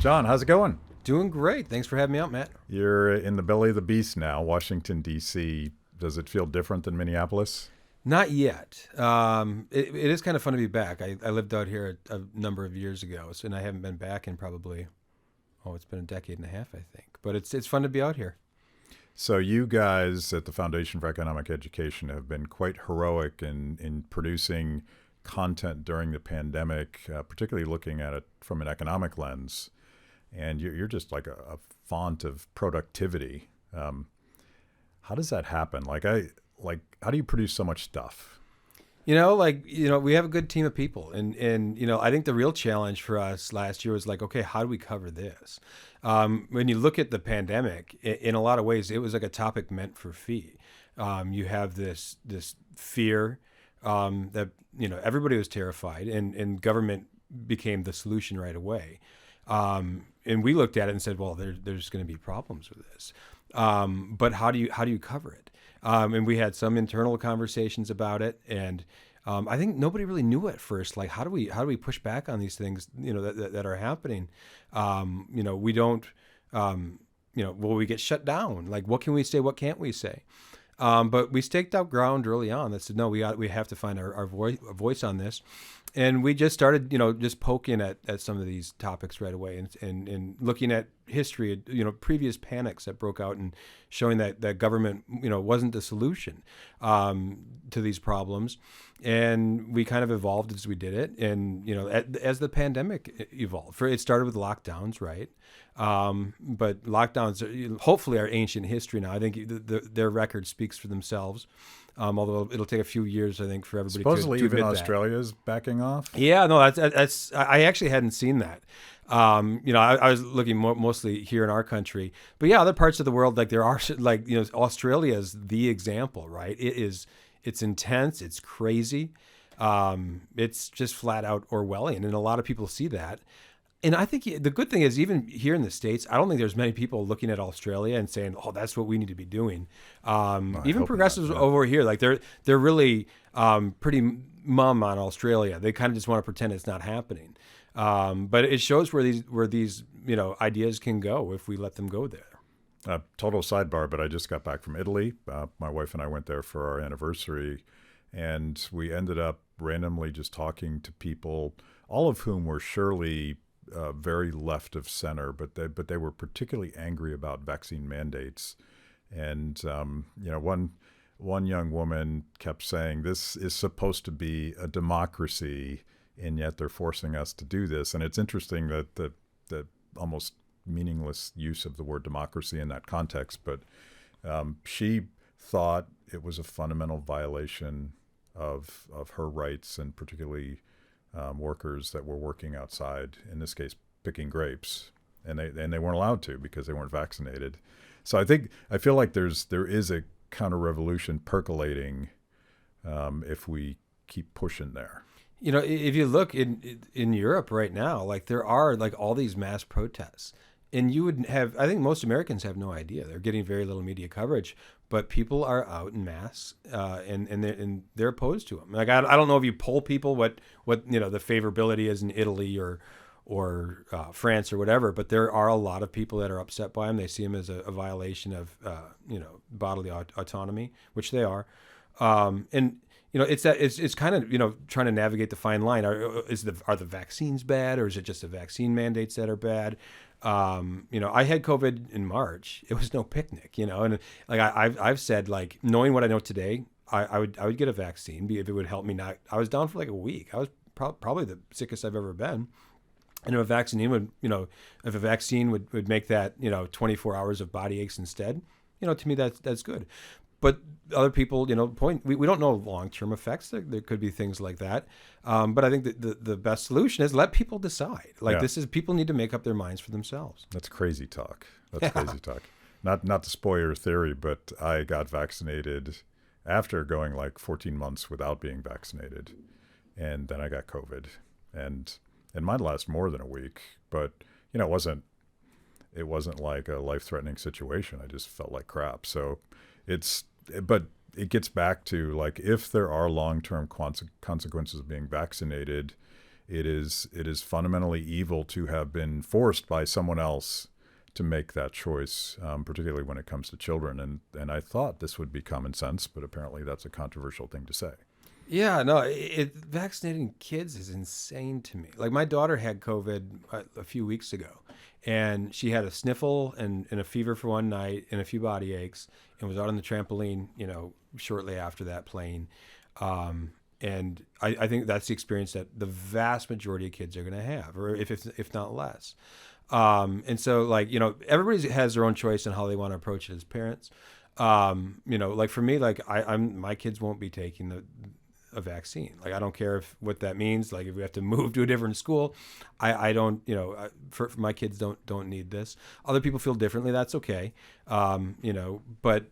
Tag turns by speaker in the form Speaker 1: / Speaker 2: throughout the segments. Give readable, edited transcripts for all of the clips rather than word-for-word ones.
Speaker 1: Jon, how's it going?
Speaker 2: Doing great. Thanks for having me out, Matt.
Speaker 1: You're in the belly of the beast now, Washington, D.C. Does it feel different than Minneapolis?
Speaker 2: Not yet. It is kind of fun to be back. I lived out here a number of years ago, and I haven't been back in probably, it's been a decade and a half, I think. But it's fun to be out here.
Speaker 1: So you guys at the Foundation for Economic Education have been quite heroic in producing content during the pandemic, particularly looking at it from an economic lens. And you're just like a font of productivity. How does that happen? How do you produce so much stuff?
Speaker 2: We have a good team of people, and I think the real challenge for us last year was like, okay, how do we cover this? When you look at the pandemic, in a lot of ways, it was like a topic meant for fee. You have this fear that everybody was terrified, and government became the solution right away. And we looked at it and said, well, there's going to be problems with this, but how do you cover it? And we had some internal conversations about it, and I think nobody really knew at first, like how do we push back on these things, that are happening. We don't, will we get shut down? Like, what can we say? What can't we say? But we staked out ground early on that said, no, we have to find our voice on this. And we just started, just poking at some of these topics right away and looking at history, previous panics that broke out and showing that government, wasn't the solution to these problems. And we kind of evolved as we did it. And, as the pandemic evolved, it started with lockdowns, right? But lockdowns hopefully are ancient history now. I think their record speaks for themselves. Although it'll take a few years, I think, for everybody
Speaker 1: Supposedly
Speaker 2: to
Speaker 1: even
Speaker 2: admit
Speaker 1: Australia's backing off.
Speaker 2: Yeah, no, that's I actually hadn't seen that. I was looking mostly here in our country, but yeah, other parts of the world, like there are, like, Australia is the example, right? It's intense, it's crazy, it's just flat out Orwellian, and a lot of people see that. And I think the good thing is, even here in the States, I don't think there's many people looking at Australia and saying, "Oh, that's what we need to be doing." Even progressives
Speaker 1: not, yeah.
Speaker 2: over here, like they're really pretty mum on Australia. They kind of just want to pretend it's not happening. But it shows where these ideas can go if we let them go there.
Speaker 1: Total sidebar, but I just got back from Italy. My wife and I went there for our anniversary, and we ended up randomly just talking to people, all of whom were surely very left of center, but they were particularly angry about vaccine mandates. And one young woman kept saying, "This is supposed to be a democracy, and yet they're forcing us to do this." And it's interesting that the almost meaningless use of the word democracy in that context, but she thought it was a fundamental violation of her rights, and particularly workers that were working outside, in this case picking grapes, and they weren't allowed to because they weren't vaccinated. So I feel like there is a counter-revolution percolating if we keep pushing there.
Speaker 2: If you look in Europe right now, like there are like all these mass protests, and you would have, I think most Americans have no idea. They're getting very little media coverage, but people are out in mass, and they're opposed to them. Like I don't know if you poll people what the favorability is in Italy or France or whatever, but there are a lot of people that are upset by them. They see them as a violation of bodily autonomy, which they are, and it's kind of trying to navigate the fine line. Are the vaccines bad, or is it just the vaccine mandates that are bad? I had COVID in March. It was no picnic, and like I've said, like knowing what I know today, I would get a vaccine if it would help me not. I was down for like a week. I was probably the sickest I've ever been. And if a vaccine would make that 24 hours of body aches instead, to me that's good. But other people, we don't know long-term effects. There could be things like that. But I think that the best solution is let people decide. Like people need to make up their minds for themselves.
Speaker 1: That's crazy talk. Crazy talk. Not to spoil your theory, but I got vaccinated after going like 14 months without being vaccinated. And then I got COVID. And it might last more than a week, but it wasn't like a life-threatening situation. I just felt like crap. So but it gets back to like, if there are long-term consequences of being vaccinated, it is fundamentally evil to have been forced by someone else to make that choice, particularly when it comes to children. And I thought this would be common sense, but apparently that's a controversial thing to say.
Speaker 2: Yeah, no, vaccinating kids is insane to me. Like my daughter had COVID a few weeks ago, and she had a sniffle and a fever for one night and a few body aches, and was out on the trampoline, shortly after that playing. And I think that's the experience that the vast majority of kids are going to have, or if not less. And so everybody has their own choice on how they want to approach it as parents. Like for me, like my kids won't be taking a vaccine. Like I don't care what that means. Like if we have to move to a different school, I don't. For my kids don't need this. Other people feel differently. That's okay. But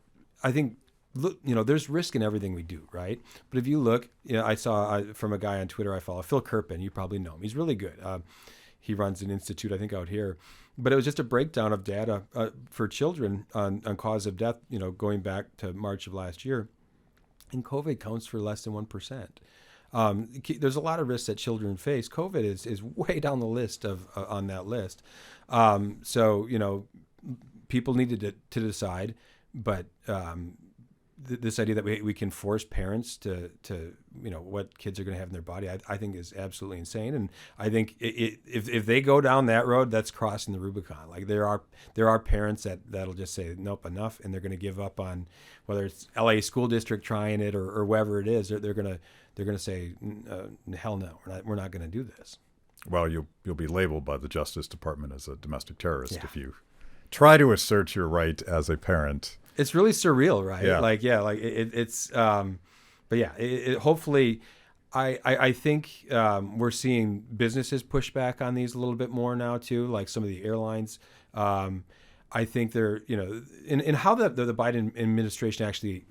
Speaker 2: I think. Look, there's risk in everything we do, right? But if you look, I saw from a guy on Twitter I follow, Phil Kerpen. You probably know him. He's really good. He runs an institute, I think, out here. But it was just a breakdown of data for children on cause of death, going back to March of last year. And COVID counts for less than 1%. There's a lot of risks that children face. COVID is way down the list on that list. So, people needed to decide, but this idea that we can force parents to what kids are going to have in their body, I think is absolutely insane. And I think if they go down that road, that's crossing the Rubicon. Like there are parents that'll just say nope, enough, and they're going to give up on whether it's LA school district trying it or wherever it is. They're going to say hell no, we're not going to do this.
Speaker 1: Well, you'll be labeled by the Justice Department as a domestic terrorist if you try to assert your right as a parent.
Speaker 2: It's really surreal, right?
Speaker 1: Yeah.
Speaker 2: It's but yeah, hopefully, I think we're seeing businesses push back on these a little bit more now too, like some of the airlines. I think they're, in how the Biden administration actually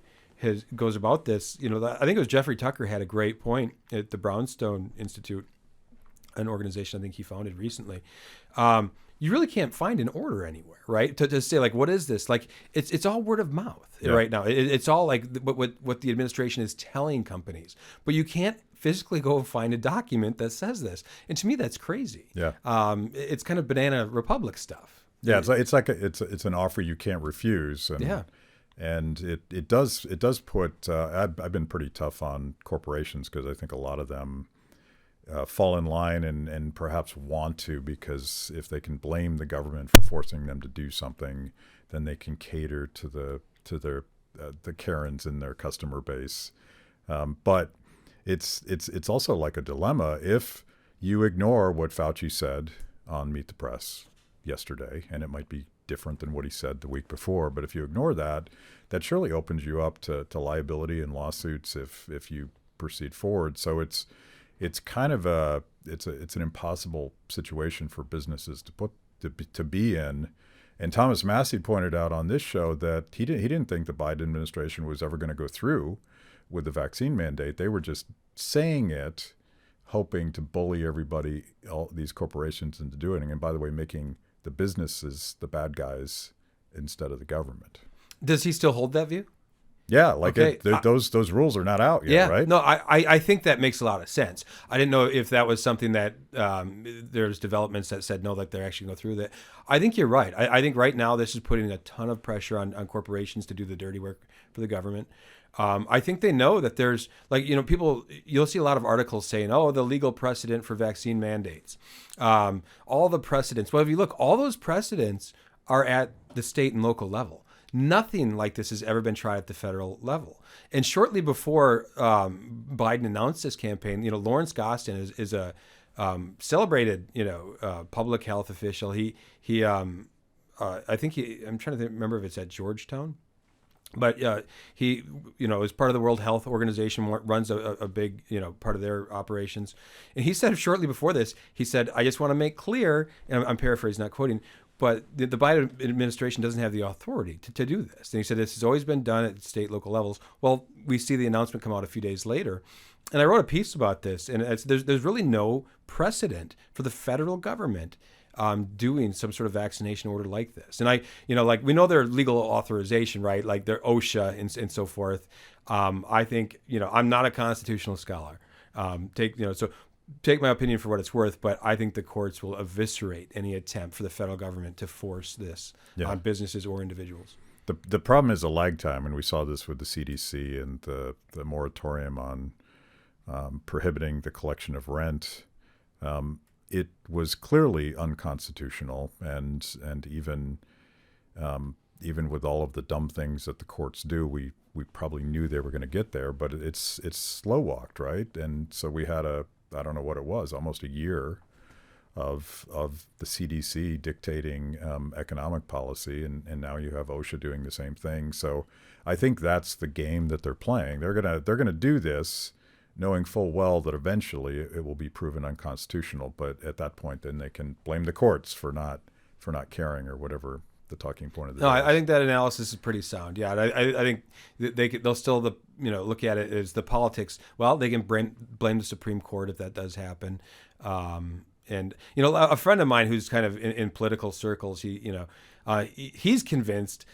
Speaker 2: goes about this, I think it was Jeffrey Tucker had a great point at the Brownstone Institute, an organization I think he founded recently. You really can't find an order anywhere, right? To say like, what is this? Like, it's all word of mouth right now. It's all like what the administration is telling companies, but you can't physically go and find a document that says this. And to me, that's crazy.
Speaker 1: Yeah.
Speaker 2: It's kind of Banana Republic stuff.
Speaker 1: Yeah. It's an offer you can't refuse. And it does put. I've been pretty tough on corporations because I think a lot of them fall in line and perhaps want to, because if they can blame the government for forcing them to do something, then they can cater to the Karens in their customer base. But it's also like a dilemma if you ignore what Fauci said on Meet the Press yesterday, and it might be different than what he said the week before, but if you ignore that surely opens you up to liability and lawsuits if you proceed forward. So it's kind of it's an impossible situation for businesses to be in. And Thomas Massey pointed out on this show that he didn't think the Biden administration was ever going to go through with the vaccine mandate. They were just saying it, hoping to bully everybody, all these corporations, into doing it. And by the way, making the businesses the bad guys instead of the government.
Speaker 2: Does he still hold that view?
Speaker 1: Yeah, those rules are not out yet, right?
Speaker 2: No, I think that makes a lot of sense. I didn't know if that was something that there's developments that said no, like they're actually going to go through that. I think you're right. I think right now this is putting a ton of pressure on corporations to do the dirty work for the government. I think they know that there's people, you'll see a lot of articles saying, oh, the legal precedent for vaccine mandates, all the precedents. Well, if you look, all those precedents are at the state and local level. Nothing like this has ever been tried at the federal level. And shortly before Biden announced this campaign, Lawrence Gostin is a celebrated, public health official. I think I'm trying to remember if it's at Georgetown. But he, is part of the World Health Organization, runs a big, part of their operations. And he said shortly before this, he said, I just want to make clear, and I'm paraphrasing, not quoting, but the Biden administration doesn't have the authority to do this. And he said this has always been done at state, local levels. Well, we see the announcement come out a few days later. And I wrote a piece about this, and there's really no precedent for the federal government doing some sort of vaccination order like this. And we know their legal authorization, right? Like their OSHA and so forth. I think, I'm not a constitutional scholar. take my opinion for what it's worth, but I think the courts will eviscerate any attempt for the federal government to force this on businesses or individuals.
Speaker 1: The problem is a lag time, and we saw this with the CDC and the moratorium on prohibiting the collection of rent. It was clearly unconstitutional, and even with all of the dumb things that the courts do, we probably knew they were going to get there, but it's slow walked, right? And so we had I don't know what it was, almost a year of the CDC dictating economic policy, and now you have OSHA doing the same thing. So I think that's the game that they're playing. They're gonna do this, knowing full well that eventually it will be proven unconstitutional. But at that point, then they can blame the courts for not caring, or whatever the talking point of the day is.
Speaker 2: I think that analysis is pretty sound. Yeah, I think they'll still look at it as the politics. Well, they can blame the Supreme Court if that does happen. And a friend of mine who's kind of in political circles, he's convinced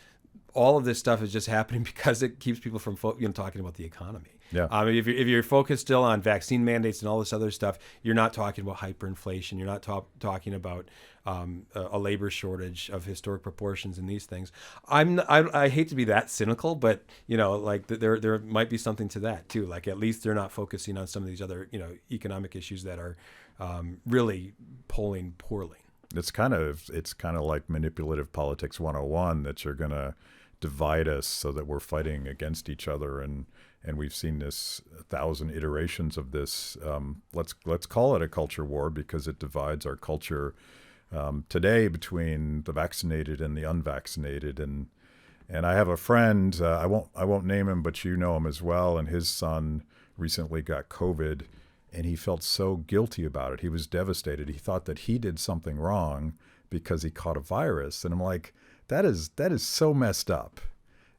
Speaker 2: all of this stuff is just happening because it keeps people from talking about the economy.
Speaker 1: Yeah.
Speaker 2: If you're focused still on vaccine mandates and all this other stuff, you're not talking about hyperinflation. You're not talking about a labor shortage of historic proportions and these things. I hate to be that cynical, but there might be something to that too. Like, at least they're not focusing on some of these other economic issues that are really polling poorly.
Speaker 1: It's kind of like manipulative politics 101, that you're going to divide us so that we're fighting against each other, and we've seen this 1,000 iterations of this. Let's call it a culture war, because it divides our culture today between the vaccinated and the unvaccinated. And I have a friend, I won't name him, but you know him as well, and his son recently got COVID, and he felt so guilty about it. He was devastated. He thought that he did something wrong because he caught a virus. And I'm like, that is so messed up.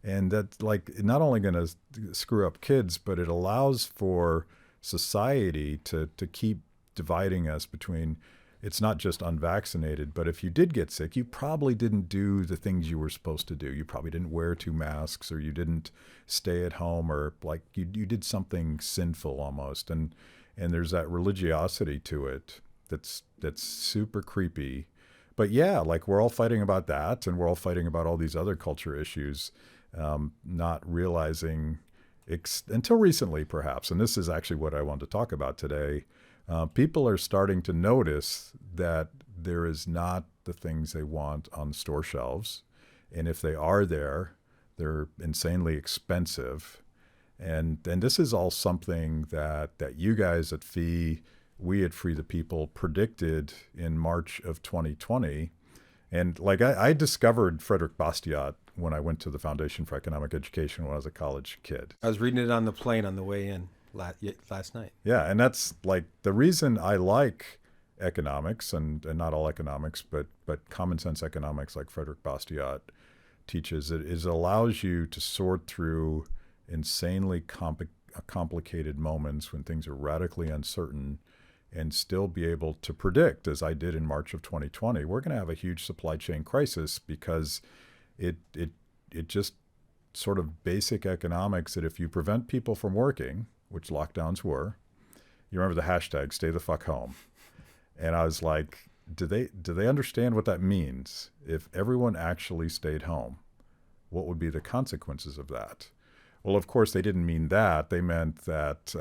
Speaker 1: And that's not only going to screw up kids, but it allows for society to keep dividing us between, it's not just unvaccinated, but if you did get sick, you probably didn't do the things you were supposed to do. You probably didn't wear 2 masks, or you didn't stay at home, or you did something sinful almost. And there's that religiosity to it that's super creepy. But yeah, we're all fighting about that, and we're all fighting about all these other culture issues, not realizing until recently, perhaps, and this is actually what I want to talk about today, people are starting to notice that there is not the things they want on store shelves. And if they are there, they're insanely expensive. And this is all something that you guys at we at Free the People predicted in March of 2020. And I discovered Frederick Bastiat when I went to the Foundation for Economic Education when I was a college kid.
Speaker 2: I was reading it on the plane on the way in last night.
Speaker 1: Yeah, and that's the reason I like economics, and not all economics, but common sense economics like Frederick Bastiat teaches. It allows you to sort through insanely complicated moments when things are radically uncertain, and still be able to predict, as I did in March of 2020, we're going to have a huge supply chain crisis, because it just sort of basic economics, that if you prevent people from working, which lockdowns were, you remember the hashtag stay the fuck home. And I was like, do they understand what that means? If everyone actually stayed home, what would be the consequences of that? Well, of course, they didn't mean that. They meant that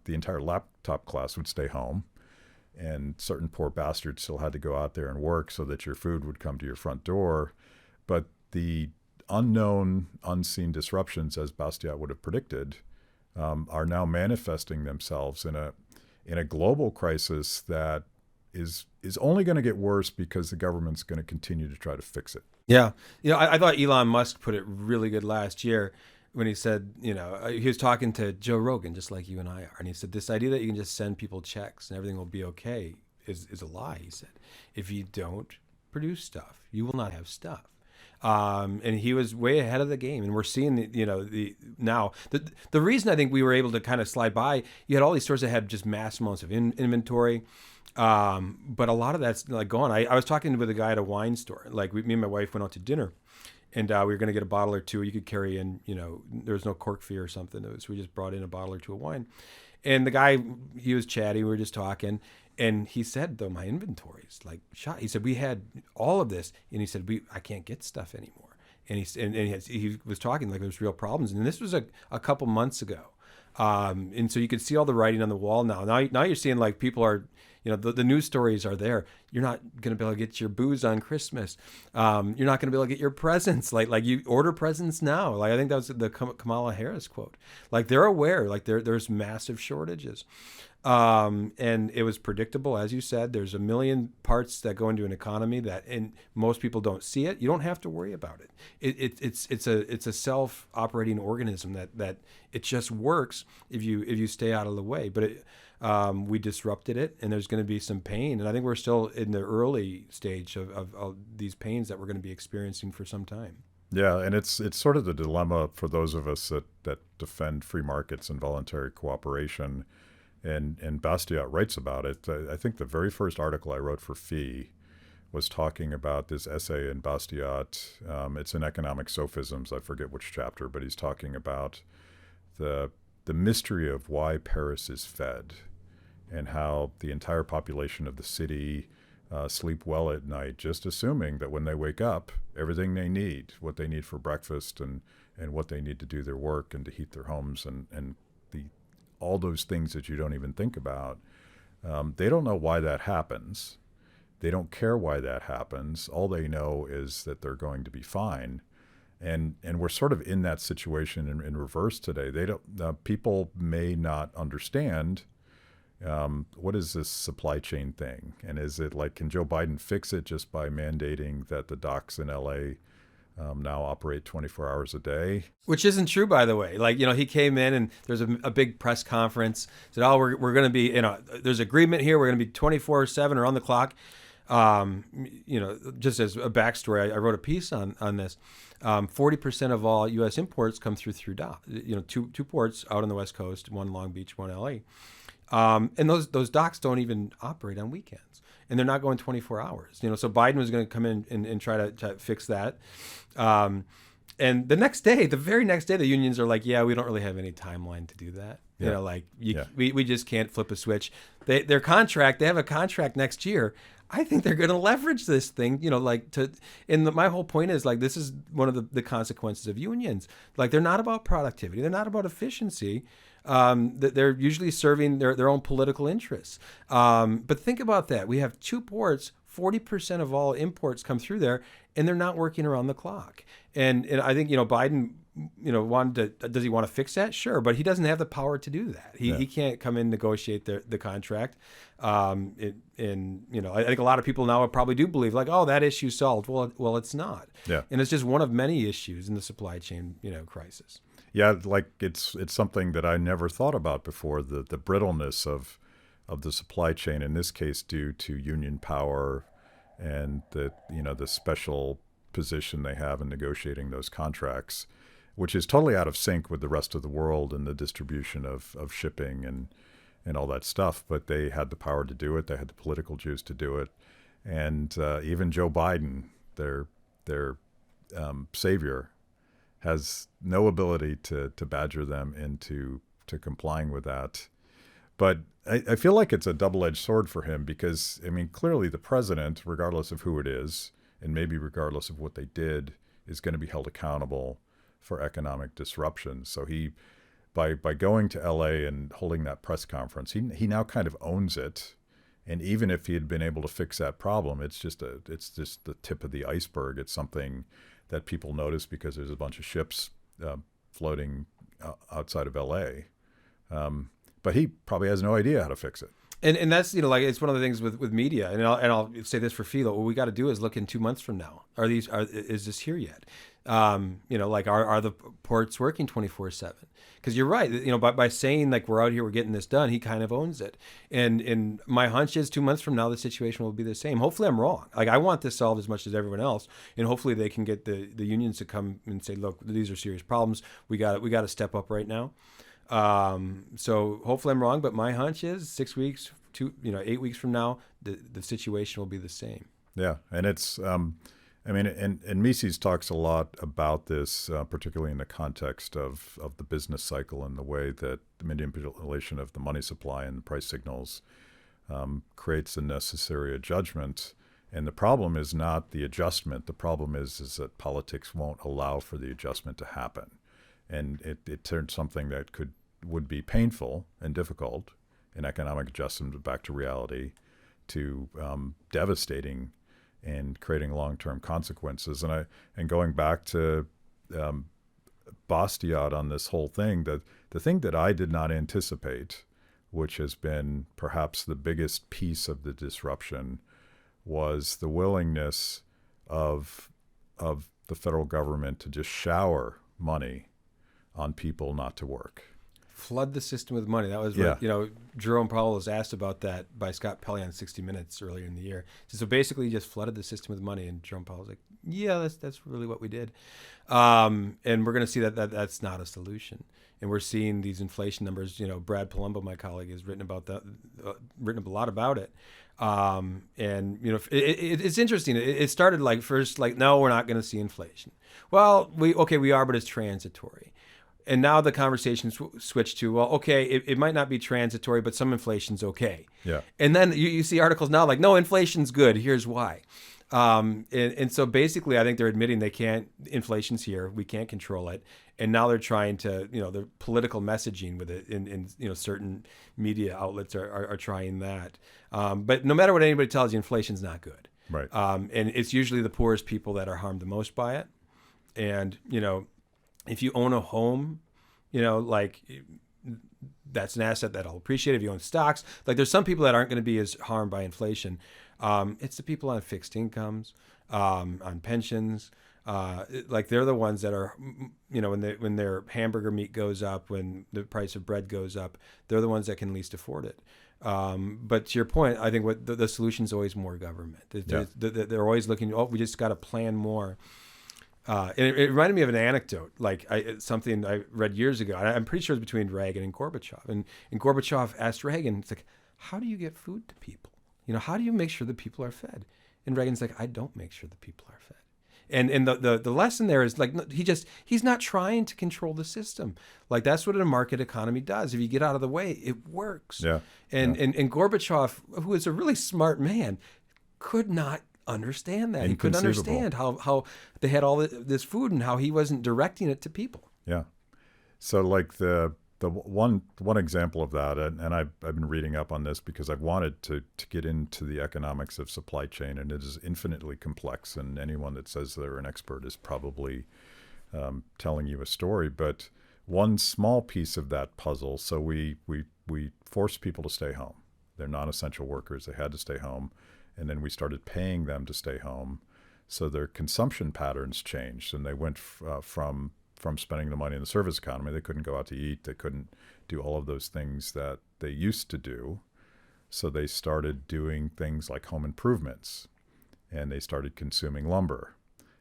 Speaker 1: the entire laptop class would stay home, and certain poor bastards still had to go out there and work so that your food would come to your front door. But the unknown, unseen disruptions, as Bastiat would have predicted, are now manifesting themselves in a global crisis that is only going to get worse, because the government's going to continue to try to fix it.
Speaker 2: Yeah. I thought Elon Musk put it really good last year when he said, he was talking to Joe Rogan, just like you and I are. And he said, this idea that you can just send people checks and everything will be okay is a lie. He said, if you don't produce stuff, you will not have stuff. And he was way ahead of the game. And we're seeing, the reason I think we were able to kind of slide by, you had all these stores that had just mass amounts of inventory. But a lot of that's gone. I was talking with a guy at a wine store. Me and my wife went out to dinner, and we were going to get a bottle or two. You could carry in, there was no cork fee or something. So we just brought in a bottle or two of wine. And the guy, he was chatty. We were just talking. And he said, though, my inventory's like shot. He said, we had all of this. And he said, I can't get stuff anymore. And he was talking like there's real problems. And this was a couple months ago. And so you could see all the writing on the wall now. Now you're seeing like people are, the news stories are there. You're not going to be able to get your booze on Christmas. You're not going to be able to get your presents. Like you order presents now. Like I think that was the Kamala Harris quote. Like they're aware. Like there's massive shortages. And it was predictable, as you said. There's a million parts that go into an economy and most people don't see it. You don't have to worry about it. It's a self-operating organism that it just works if you stay out of the way. But we disrupted it, and there's going to be some pain. And I think we're still in the early stage of these pains that we're going to be experiencing for some time.
Speaker 1: Yeah, and it's sort of the dilemma for those of us that defend free markets and voluntary cooperation. And Bastiat writes about it. I think the very first article I wrote for Fee was talking about this essay in Bastiat. It's in Economic Sophisms. I forget which chapter, but he's talking about the mystery of why Paris is fed and how the entire population of the city sleep well at night, just assuming that when they wake up, everything they need, what they need for breakfast and what they need to do their work and to heat their homes and all those things that you don't even think about. They don't know why that happens. They don't care why that happens. All they know is that they're going to be fine. And we're sort of in that situation in reverse today. People may not understand what is this supply chain thing? And is it like, can Joe Biden fix it just by mandating that the docks in LA now operate 24 hours a day?
Speaker 2: Which isn't true, by the way. Like, he came in and there's a big press conference, said, we're going to be, there's agreement here. We're going to be 24/7 or on the clock. Just as a backstory, I wrote a piece on this. 40% of all U.S. imports come through dock. Two ports out on the West Coast, one Long Beach, one L.A. And those docks don't even operate on weekends, and they're not going 24 hours. So Biden was going to come in and try to fix that. And the very next day, the unions are like, yeah, we don't really have any timeline to do that.
Speaker 1: Yeah.
Speaker 2: We just can't flip a switch. They have a contract next year. I think they're going to leverage this thing, my whole point is like, this is one of the consequences of unions. Like, they're not about productivity. They're not about efficiency. They're usually serving their own political interests. But think about that. We have two ports, 40% of all imports come through there, and they're not working around the clock. And I think, Biden, does he want to fix that? Sure. But he doesn't have the power to do that. He can't come in and negotiate the contract. I think a lot of people now probably do believe like, oh, that issue's solved. Well, it's not.
Speaker 1: Yeah.
Speaker 2: And it's just one of many issues in the supply chain, crisis.
Speaker 1: Yeah. Like it's something that I never thought about before, the brittleness of the supply chain, in this case, due to union power and the special position they have in negotiating those contracts, which is totally out of sync with the rest of the world and the distribution of shipping and all that stuff. But they had the power to do it. They had the political juice to do it. And even Joe Biden, their savior, has no ability to badger them into complying with that. But I feel like it's a double-edged sword for him because, clearly the president, regardless of who it is, and maybe regardless of what they did, is going to be held accountable for economic disruption. So he, by going to LA and holding that press conference, he now kind of owns it. And even if he had been able to fix that problem, it's just the tip of the iceberg. It's something that people notice because there's a bunch of ships floating outside of LA. But he probably has no idea how to fix it.
Speaker 2: And that's, it's one of the things with media, and I'll say this for Philo, what we got to do is look in 2 months from now. Is this here yet? Are the ports working 24/7? Because you're right, by saying like we're out here, we're getting this done, he kind of owns it. And my hunch is 2 months from now, the situation will be the same. Hopefully I'm wrong. Like, I want this solved as much as everyone else, and hopefully they can get the unions to come and say, look, these are serious problems. We got to step up right now. So hopefully I'm wrong, but my hunch is 6 weeks to 8 weeks from now, the situation will be the same.
Speaker 1: Yeah. And it's, I mean, and Mises talks a lot about this, particularly in the context of the business cycle and the way that the manipulation of the money supply and the price signals creates a necessary adjustment. And the problem is not the adjustment. The problem is that politics won't allow for the adjustment to happen. And it turns something that would be painful and difficult, an economic adjustment back to reality, to devastating and creating long-term consequences. And going back to Bastiat on this whole thing, the thing that I did not anticipate, which has been perhaps the biggest piece of the disruption, was the willingness of the federal government to just shower money on people not to work.
Speaker 2: Flood the system with money. That was what, Jerome Powell was asked about that by Scott Pelley on 60 Minutes earlier in the year. So basically you just flooded the system with money, and Jerome Powell was like, yeah, that's really what we did. And we're going to see that's not a solution. And we're seeing these inflation numbers. Brad Palumbo, my colleague, has written about that, written a lot about it. And it's interesting. It started first no, we're not going to see inflation. Well, we are, but it's transitory. And now the conversation switched to, well, okay, it might not be transitory, but some inflation's okay.
Speaker 1: Yeah.
Speaker 2: And then you see articles now no, inflation's good. Here's why. And so basically, I think they're admitting inflation's here. We can't control it. And now they're trying to, the political messaging with it in certain media outlets are trying that. But no matter what anybody tells you, inflation's not good.
Speaker 1: Right.
Speaker 2: And it's usually the poorest people that are harmed the most by it. And, if you own a home, that's an asset that'll appreciate. If you own stocks, there's some people that aren't going to be as harmed by inflation. It's the people on fixed incomes, on pensions. They're the ones that are, when their hamburger meat goes up, when the price of bread goes up, they're the ones that can least afford it. But to your point, I think what the solution is always more government. They're always looking, we just got to plan more. And it reminded me of an anecdote, something I read years ago. I'm pretty sure it was between Reagan and Gorbachev. And Gorbachev asked Reagan, it's how do you get food to people? How do you make sure that people are fed? And Reagan's I don't make sure that people are fed. And the lesson there is he's not trying to control the system. That's what a market economy does. If you get out of the way, it works.
Speaker 1: Yeah.
Speaker 2: And Gorbachev, who is a really smart man, could not understand that. He couldn't understand how they had all this food and how he wasn't directing it to people.
Speaker 1: Yeah. So the one example of that, and I've been reading up on this because I've wanted to get into the economics of supply chain, and it is infinitely complex, and anyone that says they're an expert is probably telling you a story. But one small piece of that puzzle, so we forced people to stay home. They're non-essential workers. They had to stay home. And then we started paying them to stay home. So their consumption patterns changed, and they went from spending the money in the service economy. They couldn't go out to eat. They couldn't do all of those things that they used to do. So they started doing things like home improvements, and they started consuming lumber.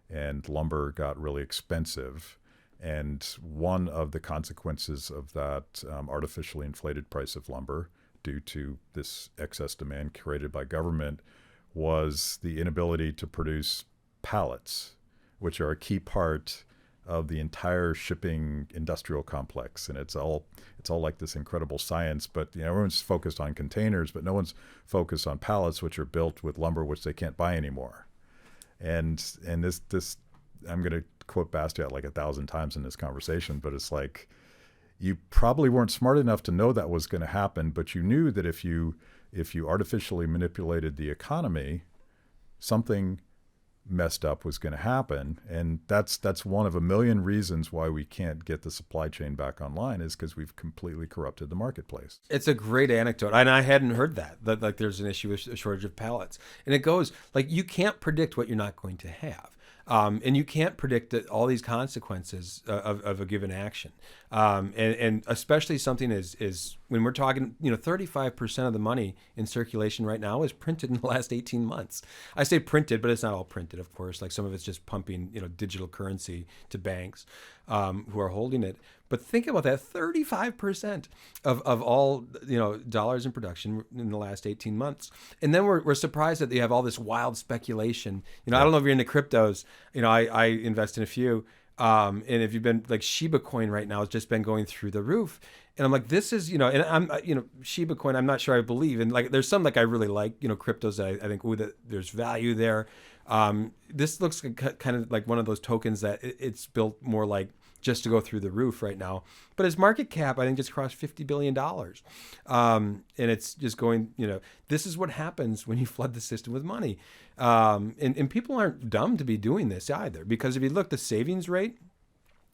Speaker 1: And lumber got really expensive. And one of the consequences of that artificially inflated price of lumber, due to this excess demand created by government, was the inability to produce pallets, which are a key part of the entire shipping industrial complex. And it's all like this incredible science, but everyone's focused on containers, but no one's focused on pallets, which are built with lumber which they can't buy anymore. And this I'm going to quote Bastiat 1,000 times in this conversation, but it's you probably weren't smart enough to know that was going to happen, but you knew that if you artificially manipulated the economy, something messed up was going to happen. And that's one of a million reasons why we can't get the supply chain back online, is because we've completely corrupted the marketplace.
Speaker 2: It's a great anecdote. And I hadn't heard that there's an issue with a shortage of pallets. And it goes you can't predict what you're not going to have. And you can't predict all these consequences of a given action. And especially something as when we're talking, 35% of the money in circulation right now is printed in the last 18 months. I say printed, but it's not all printed, of course. Like some of it's just pumping, digital currency to banks who are holding it. But think about that, 35% of all, dollars in production in the last 18 months. And then we're surprised that they have all this wild speculation. I don't know if you're into cryptos. I invest in a few. And if you've been like Shiba coin right now has just been going through the roof. And I'm like, this is, and I'm, Shiba coin, I'm not sure I believe. And like, there's some like I really like, cryptos that I think, that there's value there. This looks kind of like one of those tokens that it's built more like just to go through the roof right now. But its market cap, I think, just crossed $50 billion. And it's just going, this is what happens when you flood the system with money. And people aren't dumb to be doing this either, because if you look, the savings rate,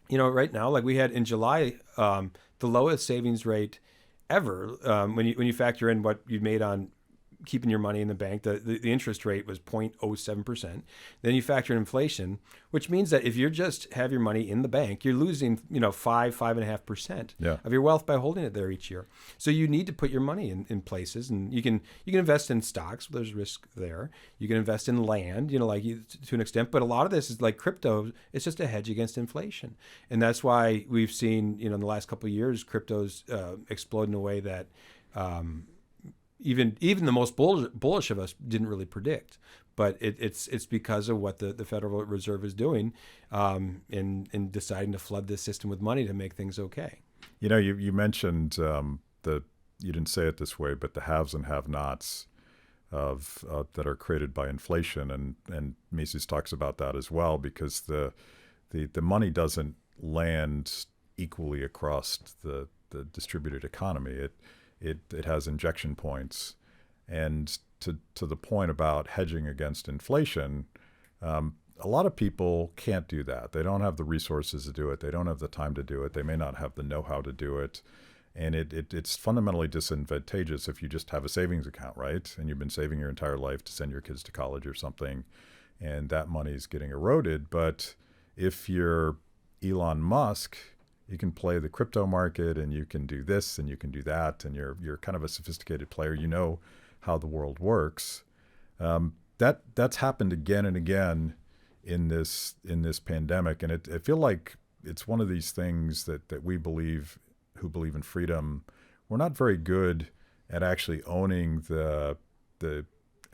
Speaker 2: right now, like we had in July, the lowest savings rate ever. When you factor in what you made on keeping your money in the bank, the interest rate was 0.07%. Then you factor in inflation, which means that if you just have your money in the bank, you're losing, 5.5% of your wealth by holding it there each year. So you need to put your money in places, and you can invest in stocks. There's risk there. You can invest in land, to an extent. But a lot of this is like crypto. It's just a hedge against inflation, and that's why we've seen, in the last couple of years, cryptos explode in a way that. Even the most bullish of us didn't really predict, but it's because of what the Federal Reserve is doing, in deciding to flood this system with money to make things okay.
Speaker 1: You mentioned you didn't say it this way, but the haves and have-nots of that are created by inflation, and Mises talks about that as well, because the money doesn't land equally across the distributed economy. It has injection points. And to the point about hedging against inflation, a lot of people can't do that. They don't have the resources to do it. They don't have the time to do it. They may not have the know-how to do it. And it's fundamentally disadvantageous if you just have a savings account, right? And you've been saving your entire life to send your kids to college or something, and that money's getting eroded. But if you're Elon Musk, you can play the crypto market, and you can do this and you can do that, and you're kind of a sophisticated player. You know how the world works. That's happened again and again in this pandemic, and I feel like it's one of these things that we who believe in freedom, we're not very good at actually owning the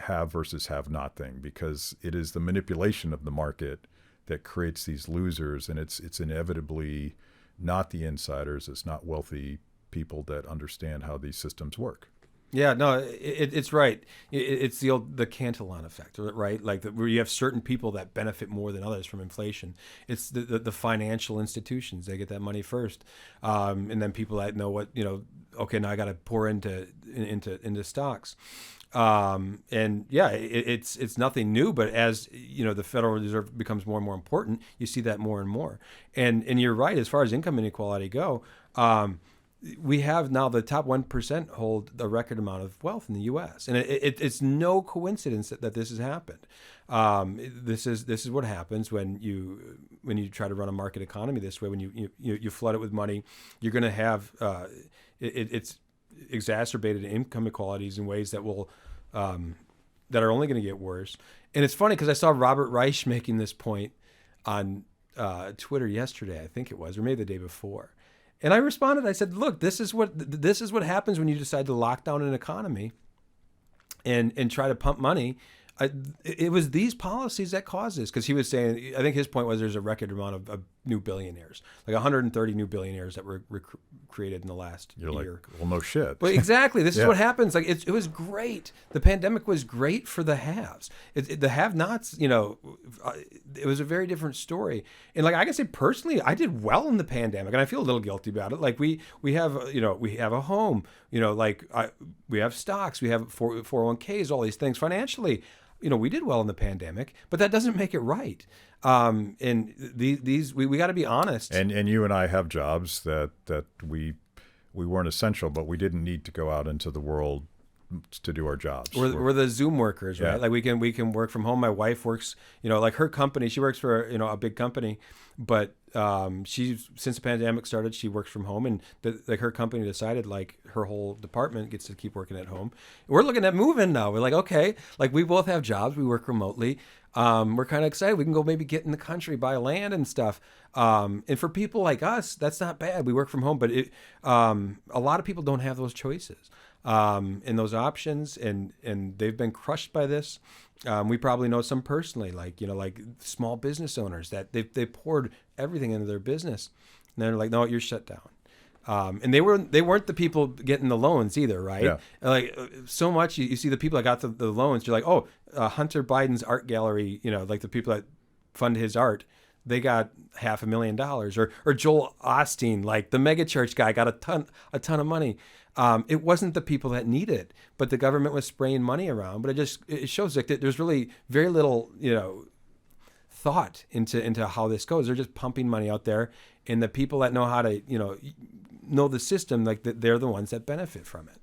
Speaker 1: have versus have not thing, because it is the manipulation of the market that creates these losers, and it's inevitably not the insiders. It's not wealthy people that understand how these systems work.
Speaker 2: Yeah, no, it's right. It's the Cantillon effect, right? Like where you have certain people that benefit more than others from inflation. It's the financial institutions. They get that money first, and then people that know what, okay, now I got to pour into stocks. And yeah, it's nothing new, but as the Federal Reserve becomes more and more important, you see that more and more. And you're right, as far as income inequality go, we have now the top 1% hold a record amount of wealth in the U.S. And it's no coincidence that this has happened. This is what happens when you try to run a market economy this way. When you flood it with money, you're going to have it's exacerbated income inequalities in ways that will that are only going to get worse. And it's funny because I saw Robert Reich making this point on Twitter yesterday, I think it was, or maybe the day before. And I responded. I said, "Look, this is what happens when you decide to lock down an economy and try to pump money." It was these policies that caused this, because he was saying, I think his point was there's a record amount of new billionaires, like 130 new billionaires that were created in the last year.
Speaker 1: Like, well, no shit.
Speaker 2: But exactly, this is what happens. Like it was great. The pandemic was great for the haves. The have-nots, it was a very different story. And like I can say personally, I did well in the pandemic, and I feel a little guilty about it. Like we have a home, we have stocks, we have 401ks, all these things financially. We did well in the pandemic, but that doesn't make it right. And we got to be honest.
Speaker 1: And you and I have jobs that we weren't essential, but we didn't need to go out into the world to do our jobs.
Speaker 2: We're the Zoom workers, right?
Speaker 1: Yeah.
Speaker 2: Like we can work from home. My wife works, like her company. She works for a big company, but she's since the pandemic started, she works from home, and like her company decided like her whole department gets to keep working at home. We're looking at moving now. We're like, okay, like we both have jobs. We work remotely. We're kind of excited. We can go maybe get in the country, buy land and stuff. And for people like us, that's not bad. We work from home, but a lot of people don't have those choices and those options, and they've been crushed by this. We probably know some personally, like small business owners that they poured everything into their business, and they're like, no, you're shut down. And they weren't the people getting the loans either, right?
Speaker 1: Yeah.
Speaker 2: Like so much you see the people that got the loans. You're like, oh, Hunter Biden's art gallery, like the people that fund his art, they got $500,000, or Joel Osteen, like the mega church guy, got a ton of money. It wasn't the people that need it, but the government was spraying money around. But it shows like that there's really very little, thought into how this goes. They're just pumping money out there, and the people that know how to, know the system, like they're the ones that benefit from it.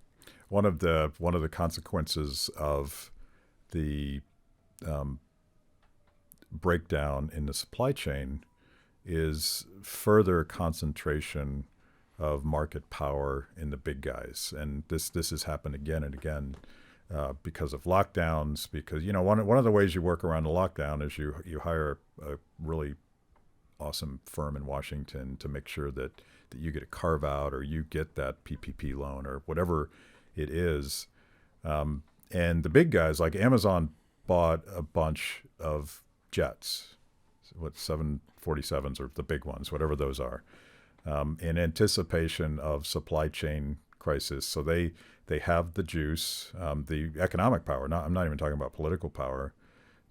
Speaker 1: One of the consequences of the breakdown in the supply chain is further concentration of market power in the big guys, and this has happened again and again because of lockdowns. Because one of the ways you work around the lockdown is you hire a really awesome firm in Washington to make sure that you get a carve out, or you get that PPP loan, or whatever it is. And the big guys like Amazon bought a bunch of jets, 747s or the big ones, whatever those are, in anticipation of supply chain crisis. So they have the juice, the economic power. I'm not even talking about political power,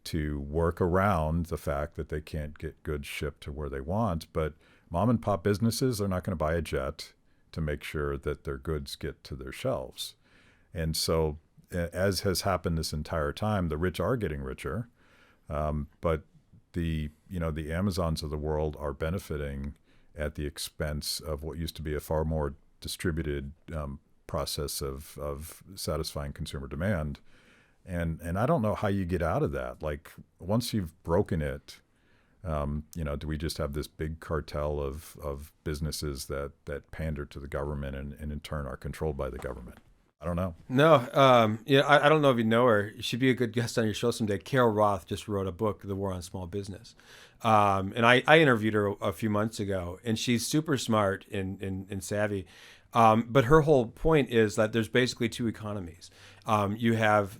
Speaker 1: to work around the fact that they can't get goods shipped to where they want. But mom and pop businesses are not going to buy a jet to make sure that their goods get to their shelves. And so, as has happened this entire time, the rich are getting richer, but the Amazons of the world are benefiting at the expense of what used to be a far more distributed process of satisfying consumer demand. And I don't know how you get out of that. Like, once you've broken it, do we just have this big cartel of businesses that pander to the government and in turn are controlled by the government? I don't know.
Speaker 2: No, I don't know if you know her. She'd be a good guest on your show someday. Carol Roth just wrote a book, The War on Small Business. And I interviewed her a few months ago, and she's super smart and savvy. But her whole point is that there's basically two economies. You have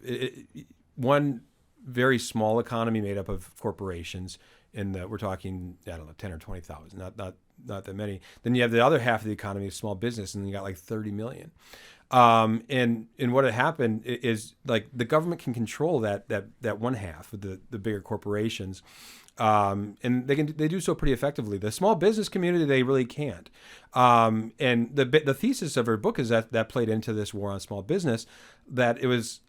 Speaker 2: one very small economy made up of corporations, and we're talking, I don't know, 10 or 20,000, not that many. Then you have the other half of the economy of small business, and you got like 30 million. And what had happened is like the government can control that one half of the bigger corporations. And they do so pretty effectively. The small business community, they really can't. And the thesis of her book is that played into this war on small business, that it was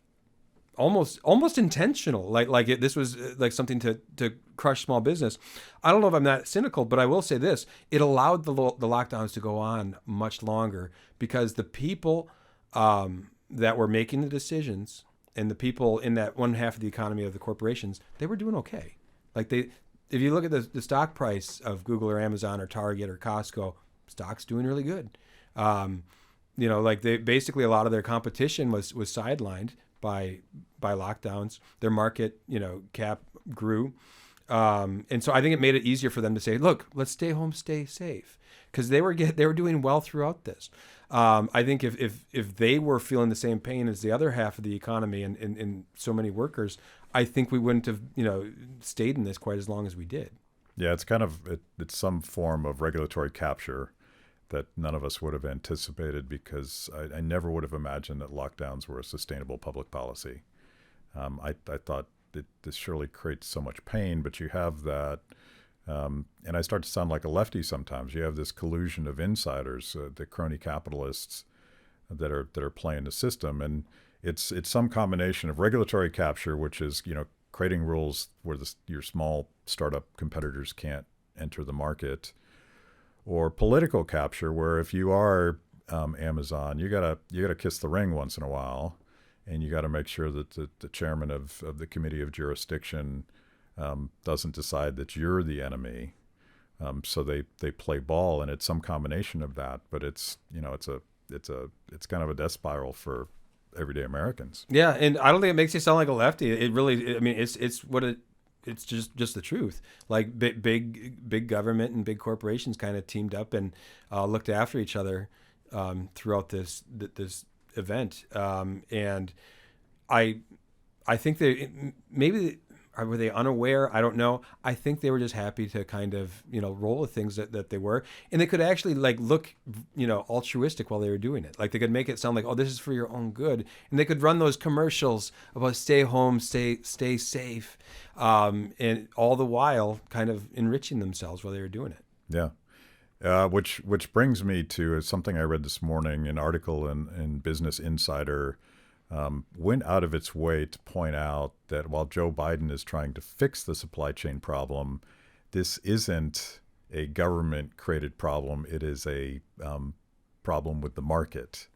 Speaker 2: almost intentional. This was like something to crush small business. I don't know if I'm that cynical, but I will say this: it allowed the lockdowns to go on much longer because the people that were making the decisions and the people in that one half of the economy of the corporations, they were doing okay. Like if you look at the stock price of Google or Amazon or Target or Costco, stock's doing really good. Like they basically, a lot of their competition was sidelined by lockdowns. Their market, cap grew. And so I think it made it easier for them to say, look, let's stay home, stay safe. Because they were doing well throughout this. I think if they were feeling the same pain as the other half of the economy and so many workers, I think we wouldn't have stayed in this quite as long as we did.
Speaker 1: Yeah, it's some form of regulatory capture that none of us would have anticipated, because I never would have imagined that lockdowns were a sustainable public policy. I thought that this surely creates so much pain, but you have that. And I start to sound like a lefty sometimes. You have this collusion of insiders, the crony capitalists that are playing the system, and it's some combination of regulatory capture, which is creating rules where your small startup competitors can't enter the market, or political capture, where if you are Amazon, you gotta kiss the ring once in a while, and you got to make sure that the chairman of the committee of jurisdiction doesn't decide that you're the enemy. So they play ball, and it's some combination of that. But it's kind of a death spiral for everyday Americans.
Speaker 2: Yeah, and I don't think it makes you sound like a lefty. It really, I mean, it's just the truth. Like big government and big corporations kind of teamed up and looked after each other throughout this event. And I think were they unaware? I don't know. I think they were just happy to kind of, roll with things that they were. And they could actually look, altruistic while they were doing it. Like they could make it sound like, oh, this is for your own good. And they could run those commercials about stay home, stay safe. And all the while kind of enriching themselves while they were doing it.
Speaker 1: Yeah. Which brings me to something I read this morning, an article in Business Insider. Went out of its way to point out that while Joe Biden is trying to fix the supply chain problem, this isn't a government-created problem. It is a problem with the market,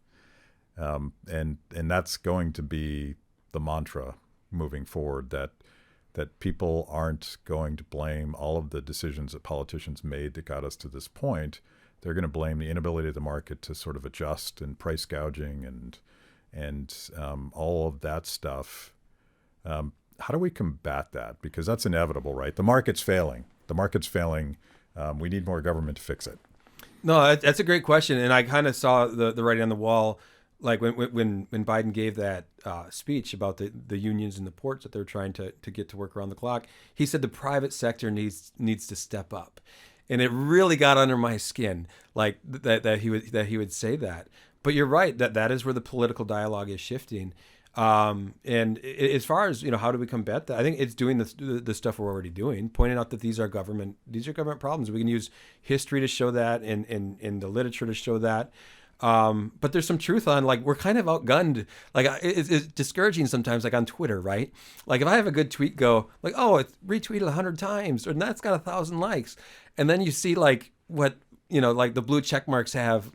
Speaker 1: and that's going to be the mantra moving forward. That people aren't going to blame all of the decisions that politicians made that got us to this point. They're going to blame the inability of the market to sort of adjust, and price gouging and all of that stuff. How do we combat that? Because that's inevitable, right? The market's failing. We need more government to fix it.
Speaker 2: No, that's a great question. And I kind of saw the writing on the wall, like when Biden gave that speech about the unions and the ports that they're trying to get to work around the clock. He said the private sector needs to step up. And it really got under my skin, like that he would say that. But you're right that is where the political dialogue is shifting. And as far as how do we combat that, I think it's doing the stuff we're already doing, pointing out that these are government problems. We can use history to show that, and the literature to show that. But there's some truth on we're kind of outgunned. It's discouraging sometimes, on Twitter, right? Like if I have a good tweet go oh, it's retweeted 100 times, and that's got 1,000 likes, and then you see what the blue check marks have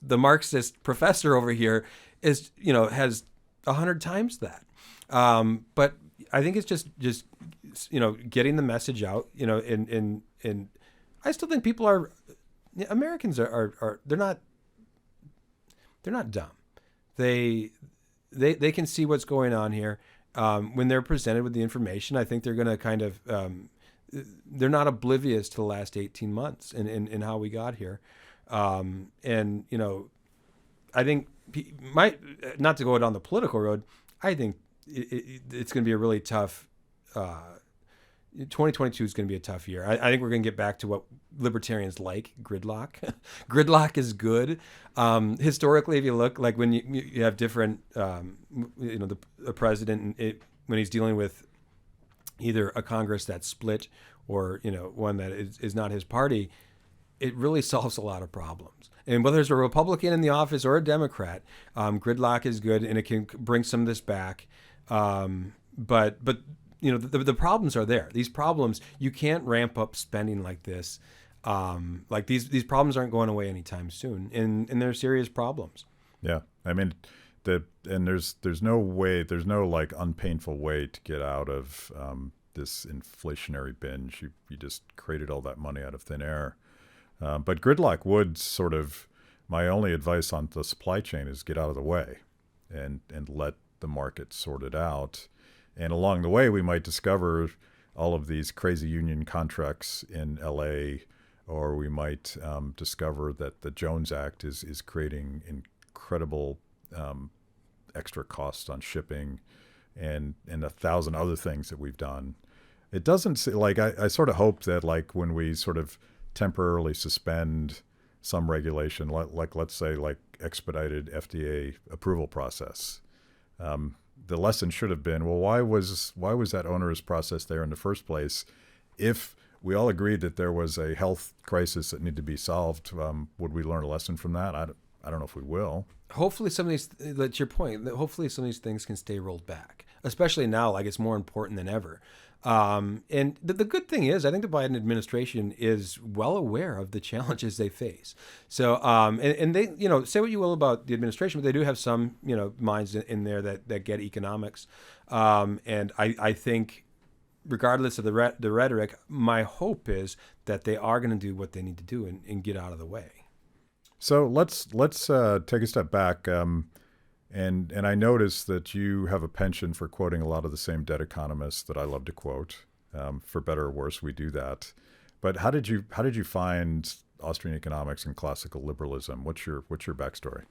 Speaker 2: the Marxist professor over here is, has 100 times that. But I think it's just getting the message out, and I still think Americans are they're not dumb. They can see what's going on here. When they're presented with the information, I think they're going to kind of, they're not oblivious to the last 18 months and how we got here. And I think not to go down the political road, I think it's going to be a really tough, 2022 is going to be a tough year. I think we're going to get back to what libertarians like, gridlock. Gridlock is good. Historically, if you look, when you have different, the president, when he's dealing with either a Congress that's split or, one that is not his party, it really solves a lot of problems. And whether it's a Republican in the office or a Democrat, gridlock is good, and it can bring some of this back. But the problems are there. These problems, you can't ramp up spending like this. These problems aren't going away anytime soon, and they're serious problems.
Speaker 1: Yeah, I mean, there's no unpainful way to get out of this inflationary binge. You just created all that money out of thin air. But gridlock would sort of, my only advice on the supply chain is get out of the way and let the market sort it out. And along the way, we might discover all of these crazy union contracts in LA, or we might discover that the Jones Act is creating incredible extra costs on shipping and 1,000 other things that we've done. It doesn't I sort of hope that when we sort of temporarily suspend some regulation, let's say expedited FDA approval process. The lesson should have been, well, why was that onerous process there in the first place? If we all agreed that there was a health crisis that needed to be solved, would we learn a lesson from that? I don't know if we will.
Speaker 2: Hopefully some of these, that's your point, hopefully some of these things can stay rolled back, especially now, it's more important than ever. And the good thing is, I think the Biden administration is well aware of the challenges they face. So, and they, say what you will about the administration, but they do have some, minds in there that get economics. And I think, regardless of the rhetoric, my hope is that they are going to do what they need to do and get out of the way.
Speaker 1: So let's take a step back. And I noticed that you have a penchant for quoting a lot of the same dead economists that I love to quote. For better or worse, we do that. But how did you find Austrian economics and classical liberalism? What's your backstory?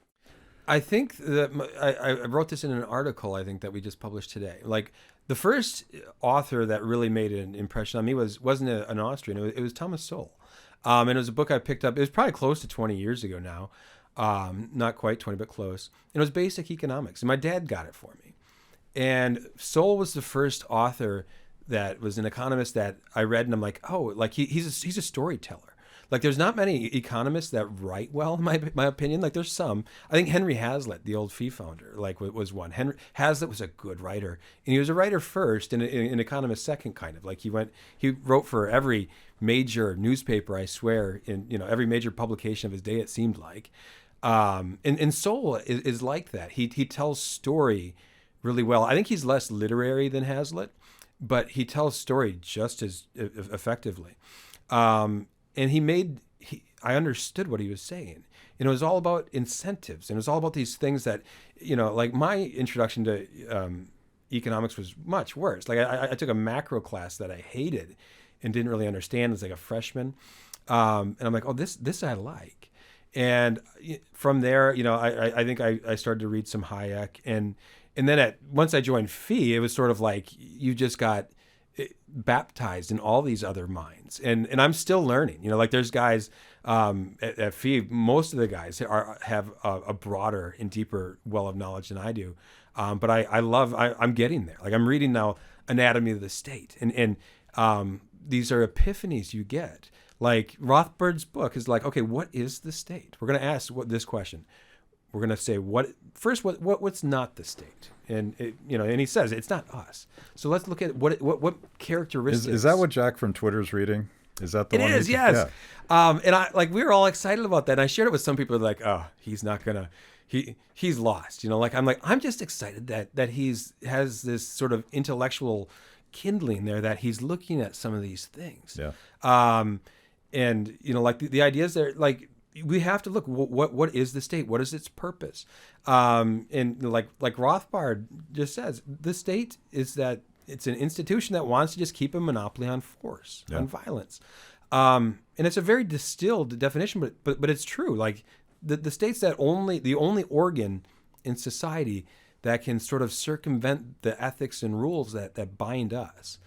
Speaker 2: I think that I wrote this in an article, I think, that we just published today. Like, the first author that really made an impression on me wasn't an Austrian. It was Thomas Sowell. And it was a book I picked up. It was probably close to 20 years ago now. Not quite 20, but close. And it was Basic Economics. And my dad got it for me. And Sowell was the first author that was an economist that I read, and I'm like, oh, like he's a storyteller. Like, there's not many economists that write well, in my opinion. Like, there's some. I think Henry Hazlitt, the old fee founder, like, was one. Henry Hazlitt was a good writer, and he was a writer first and an economist second, kind of. Like, he wrote for every major newspaper, I swear, in every major publication of his day, it seemed like. And Sowell is like that. He tells story really well. I think he's less literary than Hazlitt, but he tells story just as effectively. And I understood what he was saying. And it was all about incentives. And it was all about these things that, like, my introduction to economics was much worse. Like, I took a macro class that I hated and didn't really understand as like a freshman. And I'm like, oh, this I like. And from there, I think I started to read some Hayek. And then once I joined FEE, it was sort of like you just got baptized in all these other minds, and I'm still learning. Like, there's guys at FEE. Most of the guys have a broader and deeper well of knowledge than I do. But I'm getting there. Like, I'm reading now Anatomy of the State, and these are epiphanies you get. Like, Rothbard's book is like, okay, what is the state? We're going to ask this question. We're going to say what's not the state, and and he says it's not us. So let's look at what characteristics.
Speaker 1: Is that what Jack from Twitter's reading? Is that the one?
Speaker 2: It is, yes. Yeah. And we were all excited about that. And I shared it with some people. Like, oh, he's not gonna. He's lost. I'm just excited that has this sort of intellectual kindling there, that he's looking at some of these things.
Speaker 1: Yeah.
Speaker 2: And like the ideas there, like, we have to look, what is the state? What is its purpose? And like Rothbard just says, the state is that it's an institution that wants to just keep a monopoly on force, on violence. And it's a very distilled definition, but it's true. Like, the state's the only organ in society that can sort of circumvent the ethics and rules that bind us.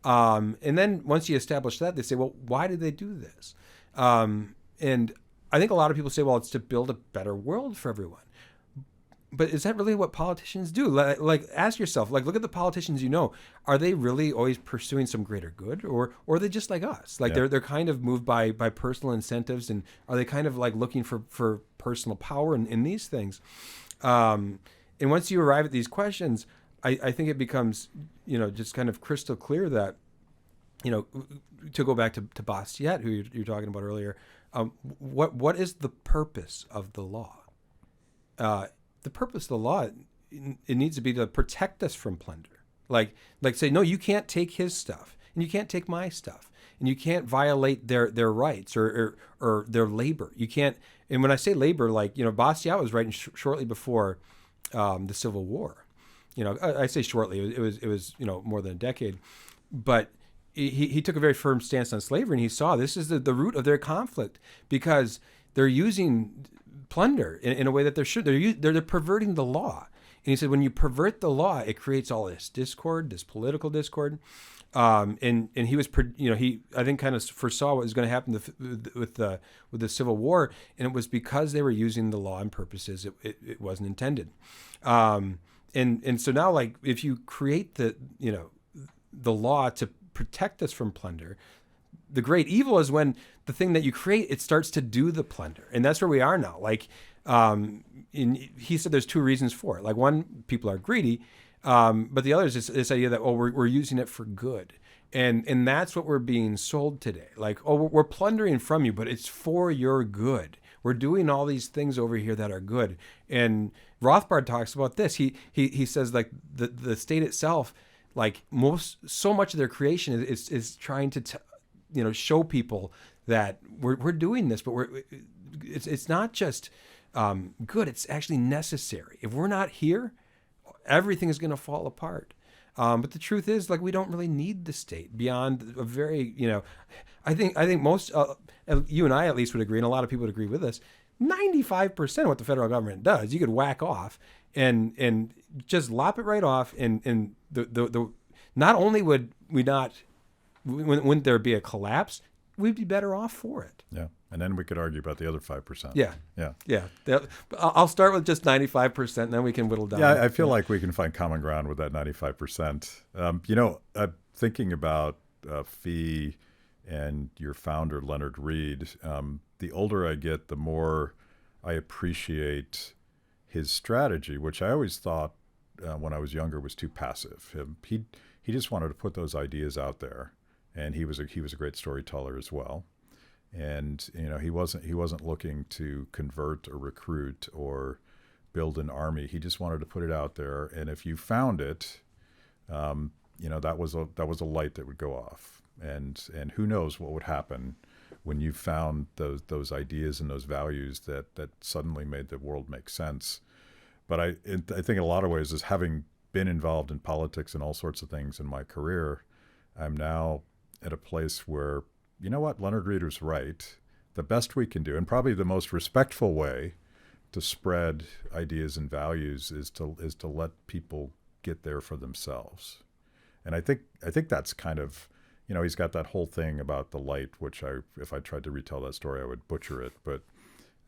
Speaker 2: And then once you establish that, they say, well, why did they do this? And I think a lot of people say, well, it's to build a better world for everyone. But is that really what politicians do? Like, ask yourself, like, look at the politicians Are they really always pursuing some greater good? Or are they just like us? Like, they're kind of moved by personal incentives, and are they kind of like looking for personal power in these things? And once you arrive at these questions, I think it becomes, just kind of crystal clear that, to go back to Bastiat, who you're talking about earlier, what is the purpose of the law? The purpose of the law, it needs to be to protect us from plunder. Like say, no, you can't take his stuff, and you can't take my stuff, and you can't violate their rights or their labor. You can't. And when I say labor, like, Bastiat was writing shortly before the Civil War. I say shortly. It was more than a decade, but he took a very firm stance on slavery, and he saw this is the root of their conflict, because they're using plunder in a way that they're perverting the law. And he said, when you pervert the law, it creates all this discord, this political discord. And he was, I think, kind of foresaw what was going to happen with the Civil War, and it was because they were using the law and purposes it wasn't intended. And so now, like, if you create the law to protect us from plunder, the great evil is when the thing that you create, it starts to do the plunder. And that's where we are now. Like, he said there's two reasons for it. Like, one, people are greedy, but the other is this idea that, we're using it for good. And that's what we're being sold today. Like, oh, we're plundering from you, but it's for your good. We're doing all these things over here that are good. And Rothbard talks about this. He says like the state itself, like so much of their creation is trying to show people that we're doing this, but it's not just good. It's actually necessary. If we're not here, everything is going to fall apart. But the truth is, like, we don't really need the state beyond a very, I think most, you and I at least would agree, and a lot of people would agree with us, 95% of what the federal government does, you could whack off and just lop it right off. And the not only wouldn't there be a collapse, we'd be better off for it.
Speaker 1: Yeah. And then we could argue about the other 5%.
Speaker 2: Yeah.
Speaker 1: Yeah.
Speaker 2: I'll start with just 95%, and then we can whittle down.
Speaker 1: Yeah, I feel like we can find common ground with that 95%. Thinking about Fee and your founder, Leonard Reed, the older I get, the more I appreciate his strategy, which I always thought when I was younger was too passive. He just wanted to put those ideas out there, and he was a great storyteller as well. And he wasn't looking to convert or recruit or build an army. He just wanted to put it out there, and if you found it, that was a light that would go off. And who knows what would happen when you found those ideas and those values that suddenly made the world make sense. But I think in a lot of ways, as having been involved in politics and all sorts of things in my career, I'm now at a place where, you know what, Leonard Reed was right. The best we can do, and probably the most respectful way to spread ideas and values, is to let people get there for themselves. And I think that's kind of, he's got that whole thing about the light, which if I tried to retell that story, I would butcher it. But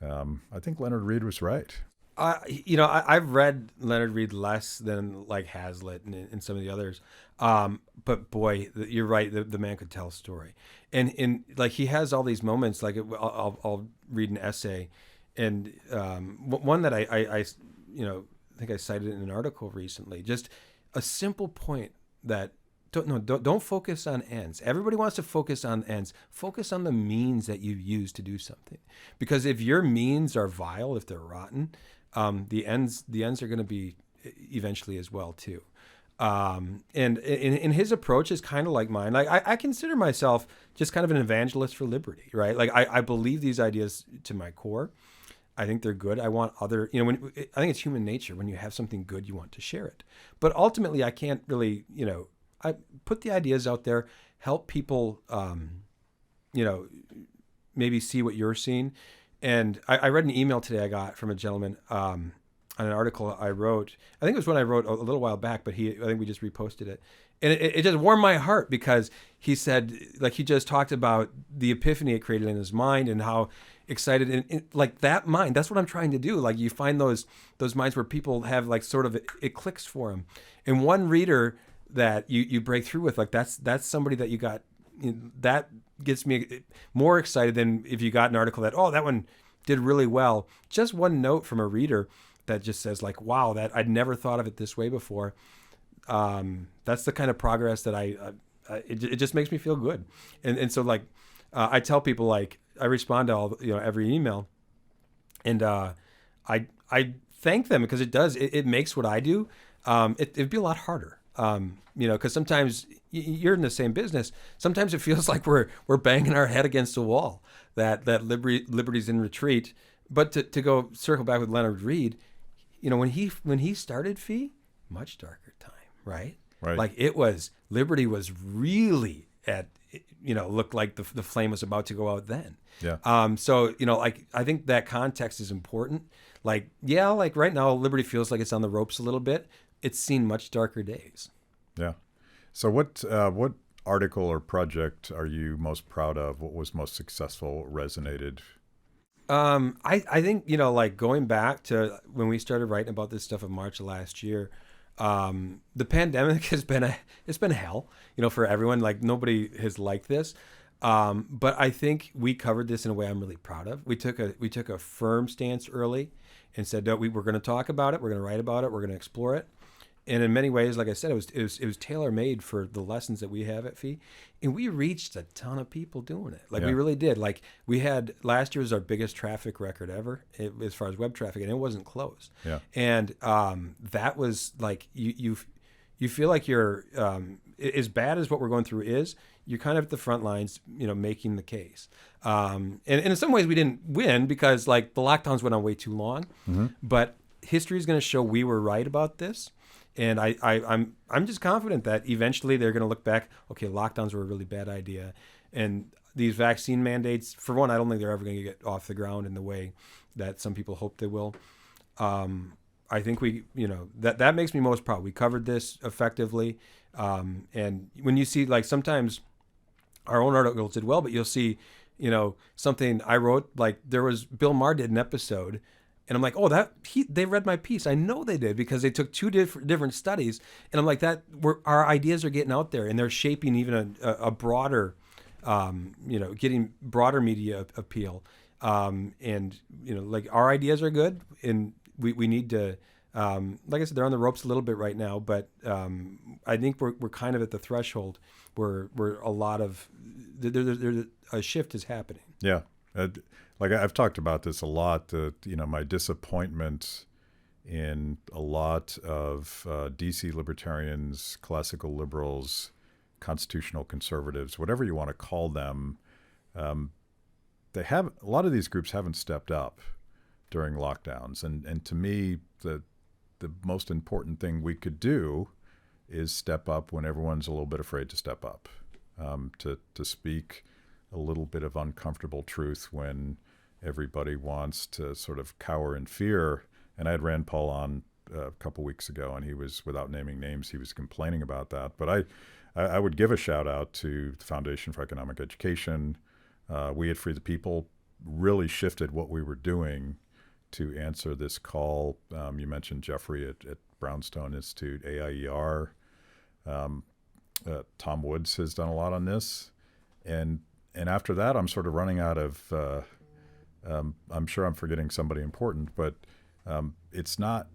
Speaker 1: I think Leonard Reed was right.
Speaker 2: I've read Leonard Reed less than like Hazlitt and some of the others. But boy, you're right. The man could tell a story. And like, he has all these moments, like I'll read an essay, and one that I think I cited in an article recently, just a simple point that don't focus on ends. Everybody wants to focus on ends. Focus on the means that you use to do something. Because if your means are vile, if they're rotten, the ends are going to be eventually as well too. And his approach is kind of like mine. Like, I consider myself just kind of an evangelist for liberty, right? Like, I believe these ideas to my core. I think they're good. I want I think it's human nature. When you have something good, you want to share it. But ultimately, I can't really, I put the ideas out there, help people, maybe see what you're seeing. And I read an email today I got from a gentleman on an article I wrote. I think it was one I wrote a little while back, but I think we just reposted it. And it just warmed my heart, because he said, like, he just talked about the epiphany it created in his mind and how excited, and like that mind, that's what I'm trying to do. Like, you find those minds where people have, like, sort of it clicks for them. And one reader that you break through with, like, that's somebody that you got, that gets me more excited than if you got an article that, oh, that one did really well. Just one note from a reader that just says, like, wow, that I'd never thought of it this way before. That's the kind of progress that it just makes me feel good. And so, like, I tell people, like, I respond to every email, and I thank them, because it makes what I do, it'd be a lot harder. Because sometimes you're in the same business. Sometimes it feels like we're banging our head against a wall, that liberty's in retreat. But to go circle back with Leonard Reed, when he started Fee, much darker time, right?
Speaker 1: Right.
Speaker 2: Like, liberty was really looked like the flame was about to go out then.
Speaker 1: Yeah.
Speaker 2: So, like, I think that context is important. Like, yeah, like right now, liberty feels like it's on the ropes a little bit. It's seen much darker days.
Speaker 1: Yeah. So what article or project are you most proud of? What was most successful, resonated?
Speaker 2: I think, like, going back to when we started writing about this stuff in March of last year, the pandemic has been it's been hell, for everyone. Like, nobody has liked this. But I think we covered this in a way I'm really proud of. We took a firm stance early and said that we're going to talk about it. We're going to write about it. We're going to explore it. And in many ways, like I said, it was tailor made for the lessons that we have at FEE, and we reached a ton of people doing it. Like we really did. Like we had last year was our biggest traffic record ever as far as web traffic, and it wasn't close.
Speaker 1: Yeah.
Speaker 2: And that was like you feel like you're as bad as what we're going through is. You're kind of at the front lines, making the case. And in some ways, we didn't win because like the lockdowns went on way too long. Mm-hmm. But history is going to show we were right about this. And I'm just confident that eventually they're going to look back. Okay, lockdowns were a really bad idea, and these vaccine mandates, for one, I don't think they're ever going to get off the ground in the way that some people hope they will. I think that makes me most proud. We covered this effectively, and when you see like sometimes our own articles did well, but you'll see something I wrote, like there was Bill Maher did an episode. And I'm like, they read my piece. I know they did because they took two different studies. And I'm like, our ideas are getting out there and they're shaping even a broader, getting broader media appeal. Like our ideas are good and we need to, like I said, they're on the ropes a little bit right now, but I think we're kind of at the threshold where a lot of, a shift is happening.
Speaker 1: Yeah. Like I've talked about this a lot, my disappointment in a lot of DC libertarians, classical liberals, constitutional conservatives, whatever you want to call them. A lot of these groups haven't stepped up during lockdowns. And to me, the most important thing we could do is step up when everyone's a little bit afraid to step up, to speak a little bit of uncomfortable truth when everybody wants to sort of cower in fear. And I had Rand Paul on a couple weeks ago, and he was, without naming names, he was complaining about that. But I would give a shout out to the Foundation for Economic Education. We at Free the People really shifted what we were doing to answer this call. You mentioned Jeffrey at Brownstone Institute, AIER. Tom Woods has done a lot on this. And after that, I'm sort of running out of, I'm sure I'm forgetting somebody important, but it's not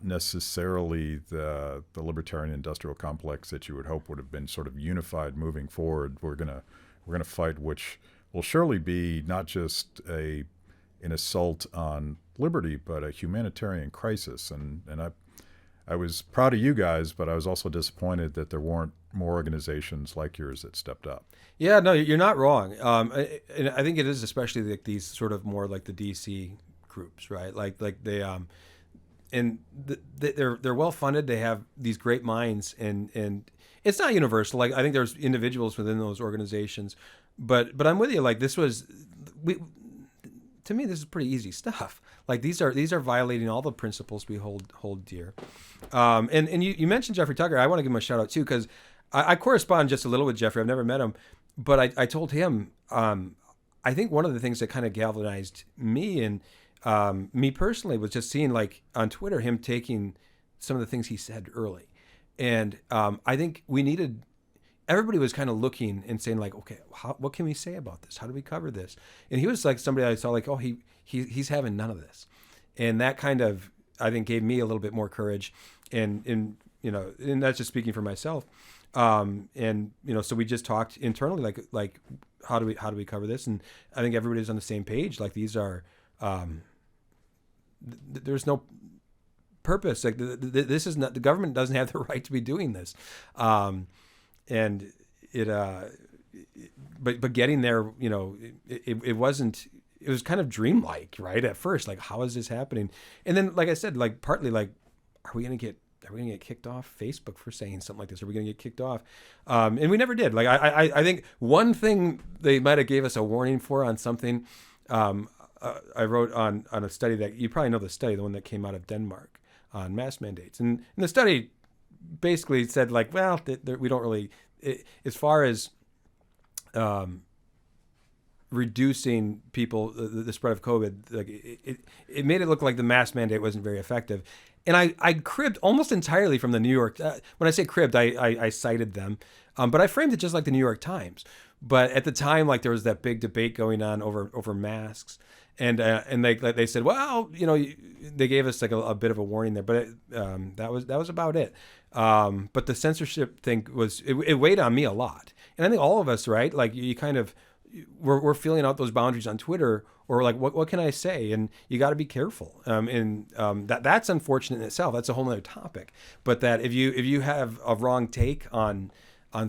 Speaker 1: necessarily the libertarian industrial complex that you would hope would have been sort of unified moving forward. We're gonna fight, which will surely be not just an assault on liberty, but a humanitarian crisis. And I was proud of you guys, but I was also disappointed that there weren't more organizations like yours that stepped up.
Speaker 2: Yeah, no, you're not wrong. And I think it is especially like these sort of more like the DC groups, right? Like they they're well funded. They have these great minds, and it's not universal. Like I think there's individuals within those organizations, but I'm with you. Like to me, this is pretty easy stuff. Like these are violating all the principles we hold dear. And you mentioned Jeffrey Tucker. I want to give him a shout out too, because I correspond just a little with Jeffrey. I've never met him, but I told him, I think one of the things that kind of galvanized me and me personally was just seeing like on Twitter, him taking some of the things he said early. And I think everybody was kind of looking and saying like, okay, what can we say about this? How do we cover this? And he was like somebody I saw like, oh, he's having none of this. And that kind of, I think, gave me a little bit more courage. And that's just speaking for myself. So we just talked internally, like how do we cover this? And I think everybody's on the same page. Like these are, there's no purpose. Like this is not, the government doesn't have the right to be doing this. And but getting there, it wasn't, it was kind of dreamlike, right? At first, like, how is this happening? And then, like I said, like partly like, are we going to get kicked off Facebook for saying something like this? Are we going to get kicked off? And we never did. Like, I think one thing they might've gave us a warning for on something, I wrote on a study that you probably know the study, the one that came out of Denmark on mask mandates. And the study basically said like, well, we don't really, as far as reducing people, the spread of COVID, like it made it look like the mask mandate wasn't very effective. And I cribbed almost entirely from the New York. When I say cribbed, I cited them, but I framed it just like the New York Times. But at the time, like there was that big debate going on over masks, And they said, well, they gave us like a bit of a warning there, but that was about it. But the censorship thing it weighed on me a lot, and I think all of us, right? Like you kind of we're feeling out those boundaries on Twitter, or like what can I say? And you got to be careful. That's unfortunate in itself. That's a whole other topic. But that if you have a wrong take on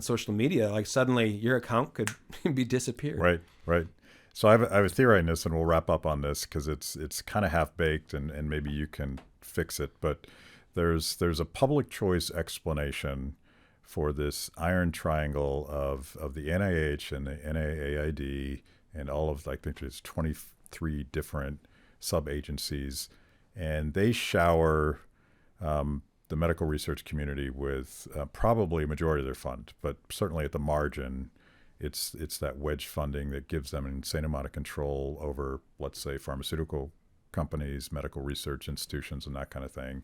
Speaker 2: social media, like suddenly your account could be disappeared.
Speaker 1: Right. So I have a theory on this, and we'll wrap up on this because it's kind of half baked, and maybe you can fix it. But there's a public choice explanation for this iron triangle of the NIH and the NIAID and all of, I think there's 23 different sub-agencies, and they shower the medical research community with probably a majority of their fund, but certainly at the margin, it's that wedge funding that gives them an insane amount of control over, let's say, pharmaceutical companies, medical research institutions, and that kind of thing.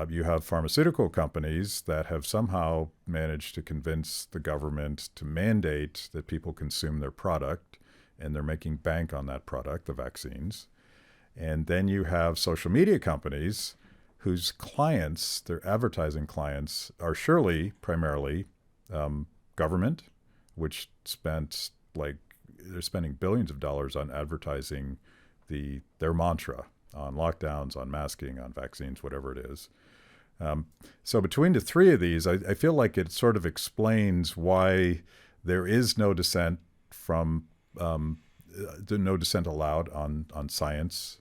Speaker 1: You have pharmaceutical companies that have somehow managed to convince the government to mandate that people consume their product, and they're making bank on that product, the vaccines. And then you have social media companies whose clients, their advertising clients, are surely primarily government, which they're spending billions of dollars on advertising their mantra on lockdowns, on masking, on vaccines, whatever it is. So between the three of these, I feel like it sort of explains why there is no dissent no dissent allowed on science,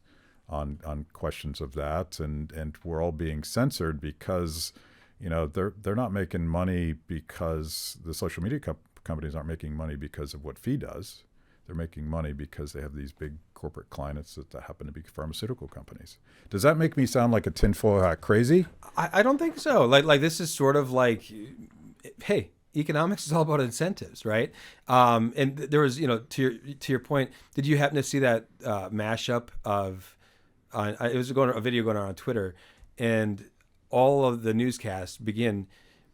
Speaker 1: on questions of that, and we're all being censored because they're not making money because the social media companies aren't making money because of what FEE does. They're making money because they have these big corporate clients that happen to be pharmaceutical companies. Does that make me sound like a tinfoil hat crazy?
Speaker 2: I don't think so. Like this is sort of like, hey, economics is all about incentives, right? And there was, to your point, did you happen to see that mashup of? It was a video going on Twitter, and all of the newscasts begin,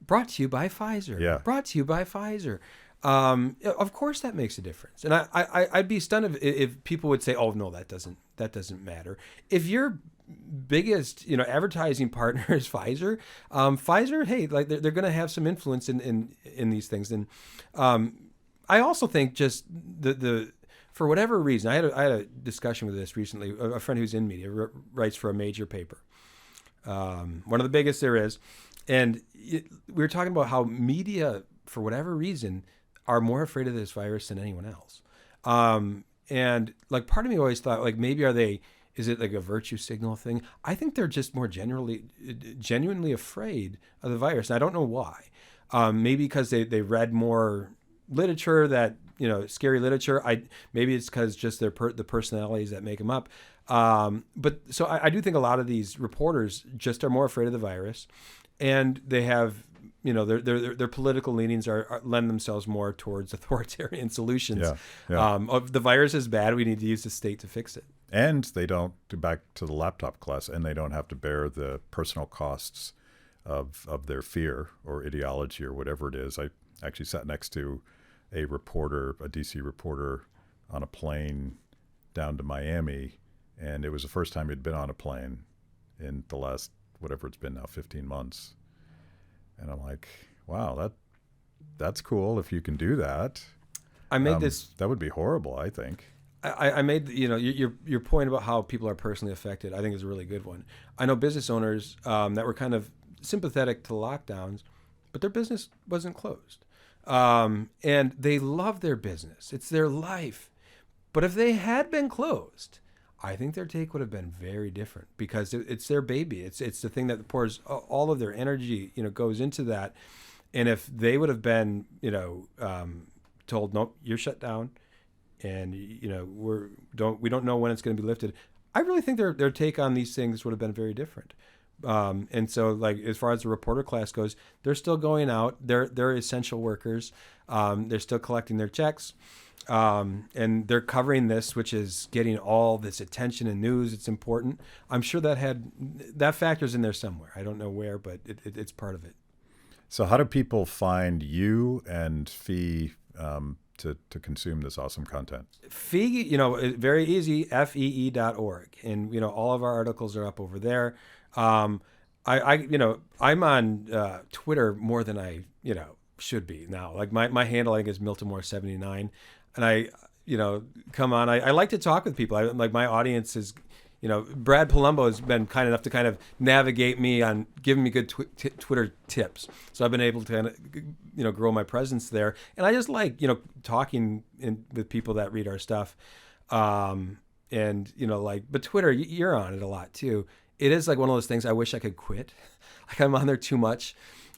Speaker 2: brought to you by Pfizer.
Speaker 1: Yeah.
Speaker 2: Brought to you by Pfizer. Of course that makes a difference. And I'd be stunned if people would say, oh no, that doesn't matter. If your biggest, advertising partner is Pfizer, Pfizer, hey, like they're going to have some influence in these things. And, I also think just for whatever reason, I had a discussion with this recently, a friend who's in media writes for a major paper. One of the biggest there is. And we were talking about how media, for whatever reason, are more afraid of this virus than anyone else. And like part of me always thought, like, maybe is it like a virtue signal thing? I think they're just more genuinely afraid of the virus. And I don't know why. Maybe because they read more literature that, scary literature. Maybe it's because just the personalities that make them up. But so I do think a lot of these reporters just are more afraid of the virus, and they have, their political leanings lend themselves more towards authoritarian solutions.
Speaker 1: Yeah.
Speaker 2: Of the virus is bad, we need to use the state to fix it.
Speaker 1: And they don't, back to the laptop class, and they don't have to bear the personal costs of their fear or ideology or whatever it is. I actually sat next to a DC reporter, on a plane down to Miami, and it was the first time he'd been on a plane in the last, whatever it's been now, 15 months. And I'm like, wow, that's cool if you can do that.
Speaker 2: I made this.
Speaker 1: That would be horrible, I think.
Speaker 2: I made, your point about how people are personally affected, I think is a really good one. I know business owners that were kind of sympathetic to the lockdowns, but their business wasn't closed. And they love their business. It's their life. But if they had been closed, I think their take would have been very different, because it's their baby. It's the thing that pours all of their energy, goes into that. And if they would have been, told, nope, you're shut down, and we don't know when it's going to be lifted, I really think their take on these things would have been very different. And so, like, as far as the reporter class goes, they're still going out. They're essential workers. They're still collecting their checks. And they're covering this, which is getting all this attention and news. It's important. I'm sure that factors in there somewhere. I don't know where, but it's part of it.
Speaker 1: So how do people find you and FEE to consume this awesome content?
Speaker 2: Fee, very easy, fee.org. And, all of our articles are up over there. I'm on Twitter more than I, should be now. Like my handle, I think, is Miltimore79. And I, come on. I like to talk with people. Like my audience is, Brad Palumbo has been kind enough to kind of navigate me on giving me good Twitter tips. So I've been able to kind of, grow my presence there. And I just like, talking with people that read our stuff. But Twitter, you're on it a lot too. It is like one of those things I wish I could quit. Like I'm on there too much.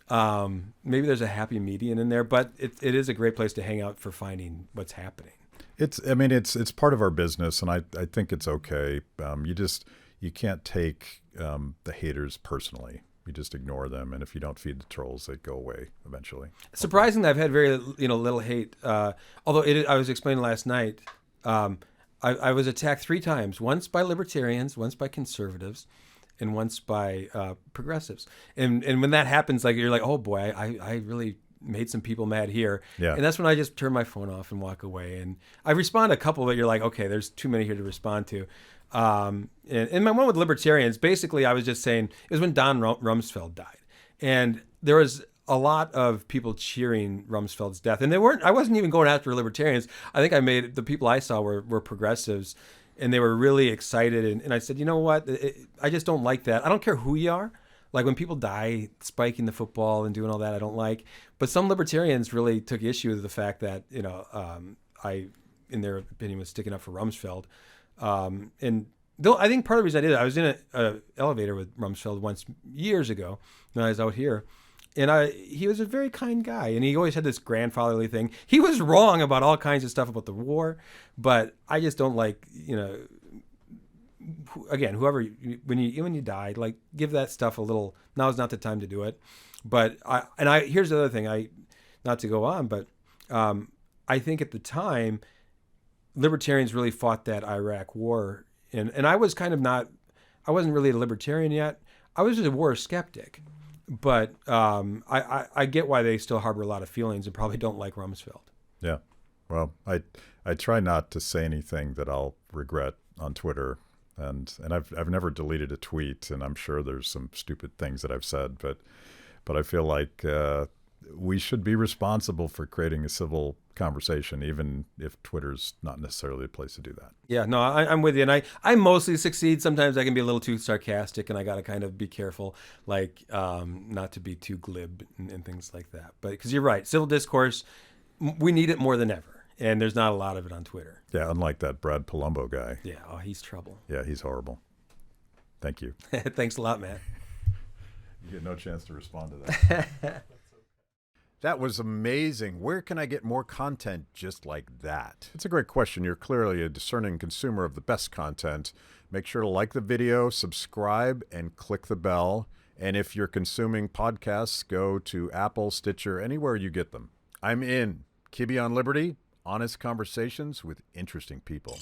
Speaker 2: Maybe there's a happy median in there, but it is a great place to hang out for finding what's happening.
Speaker 1: It's part of our business, and I think it's okay. You can't take the haters personally. You just ignore them, and if you don't feed the trolls, they go away eventually.
Speaker 2: Surprisingly, I've had very little hate. Although I was explaining last night, I was attacked 3 times. Once by libertarians, once by conservatives, and once by progressives. And when that happens, like you're like, oh boy, I really made some people mad here.
Speaker 1: Yeah.
Speaker 2: And that's when I just turn my phone off and walk away. And I respond to a couple, but you're like, okay, there's too many here to respond to. And my one with libertarians, basically I was just saying, it was when Don Rumsfeld died. And there was a lot of people cheering Rumsfeld's death. And I wasn't even going after libertarians. I think the people I saw were progressives, and they were really excited. And I said, you know what? I just don't like that. I don't care who you are. Like when people die spiking the football and doing all that, I don't like. But some libertarians really took issue with the fact that, I, in their opinion, was sticking up for Rumsfeld. And though I think part of the reason I did it, I was in an elevator with Rumsfeld once years ago when I was out here. And he was a very kind guy, and he always had this grandfatherly thing. He was wrong about all kinds of stuff about the war, but I just don't like, again, whoever, when you die, like give that stuff a little, now is not the time to do it. But here's the other thing, not to go on, but I think at the time, libertarians really fought that Iraq war. And I was I wasn't really a libertarian yet. I was just a war skeptic. But I get why they still harbor a lot of feelings and probably don't like Rumsfeld.
Speaker 1: Yeah. Well, I try not to say anything that I'll regret on Twitter. And I've never deleted a tweet, and I'm sure there's some stupid things that I've said, but I feel like we should be responsible for creating a civil conversation, even if Twitter's not necessarily a place to do that.
Speaker 2: Yeah, no, I'm with you, and I mostly succeed. Sometimes I can be a little too sarcastic, and I got to kind of be careful, like not to be too glib and things like that. But because you're right, civil discourse, we need it more than ever. And there's not a lot of it on Twitter.
Speaker 1: Yeah, unlike that Brad Palumbo guy.
Speaker 2: Yeah, he's trouble.
Speaker 1: Yeah, he's horrible. Thank you.
Speaker 2: Thanks a lot, Matt.
Speaker 1: You get no chance to respond to that. That was amazing. Where can I get more content just like that? It's a great question. You're clearly a discerning consumer of the best content. Make sure to like the video, subscribe, and click the bell. And if you're consuming podcasts, go to Apple, Stitcher, anywhere you get them. I'm in. Kibbe on Liberty. Honest conversations with interesting people.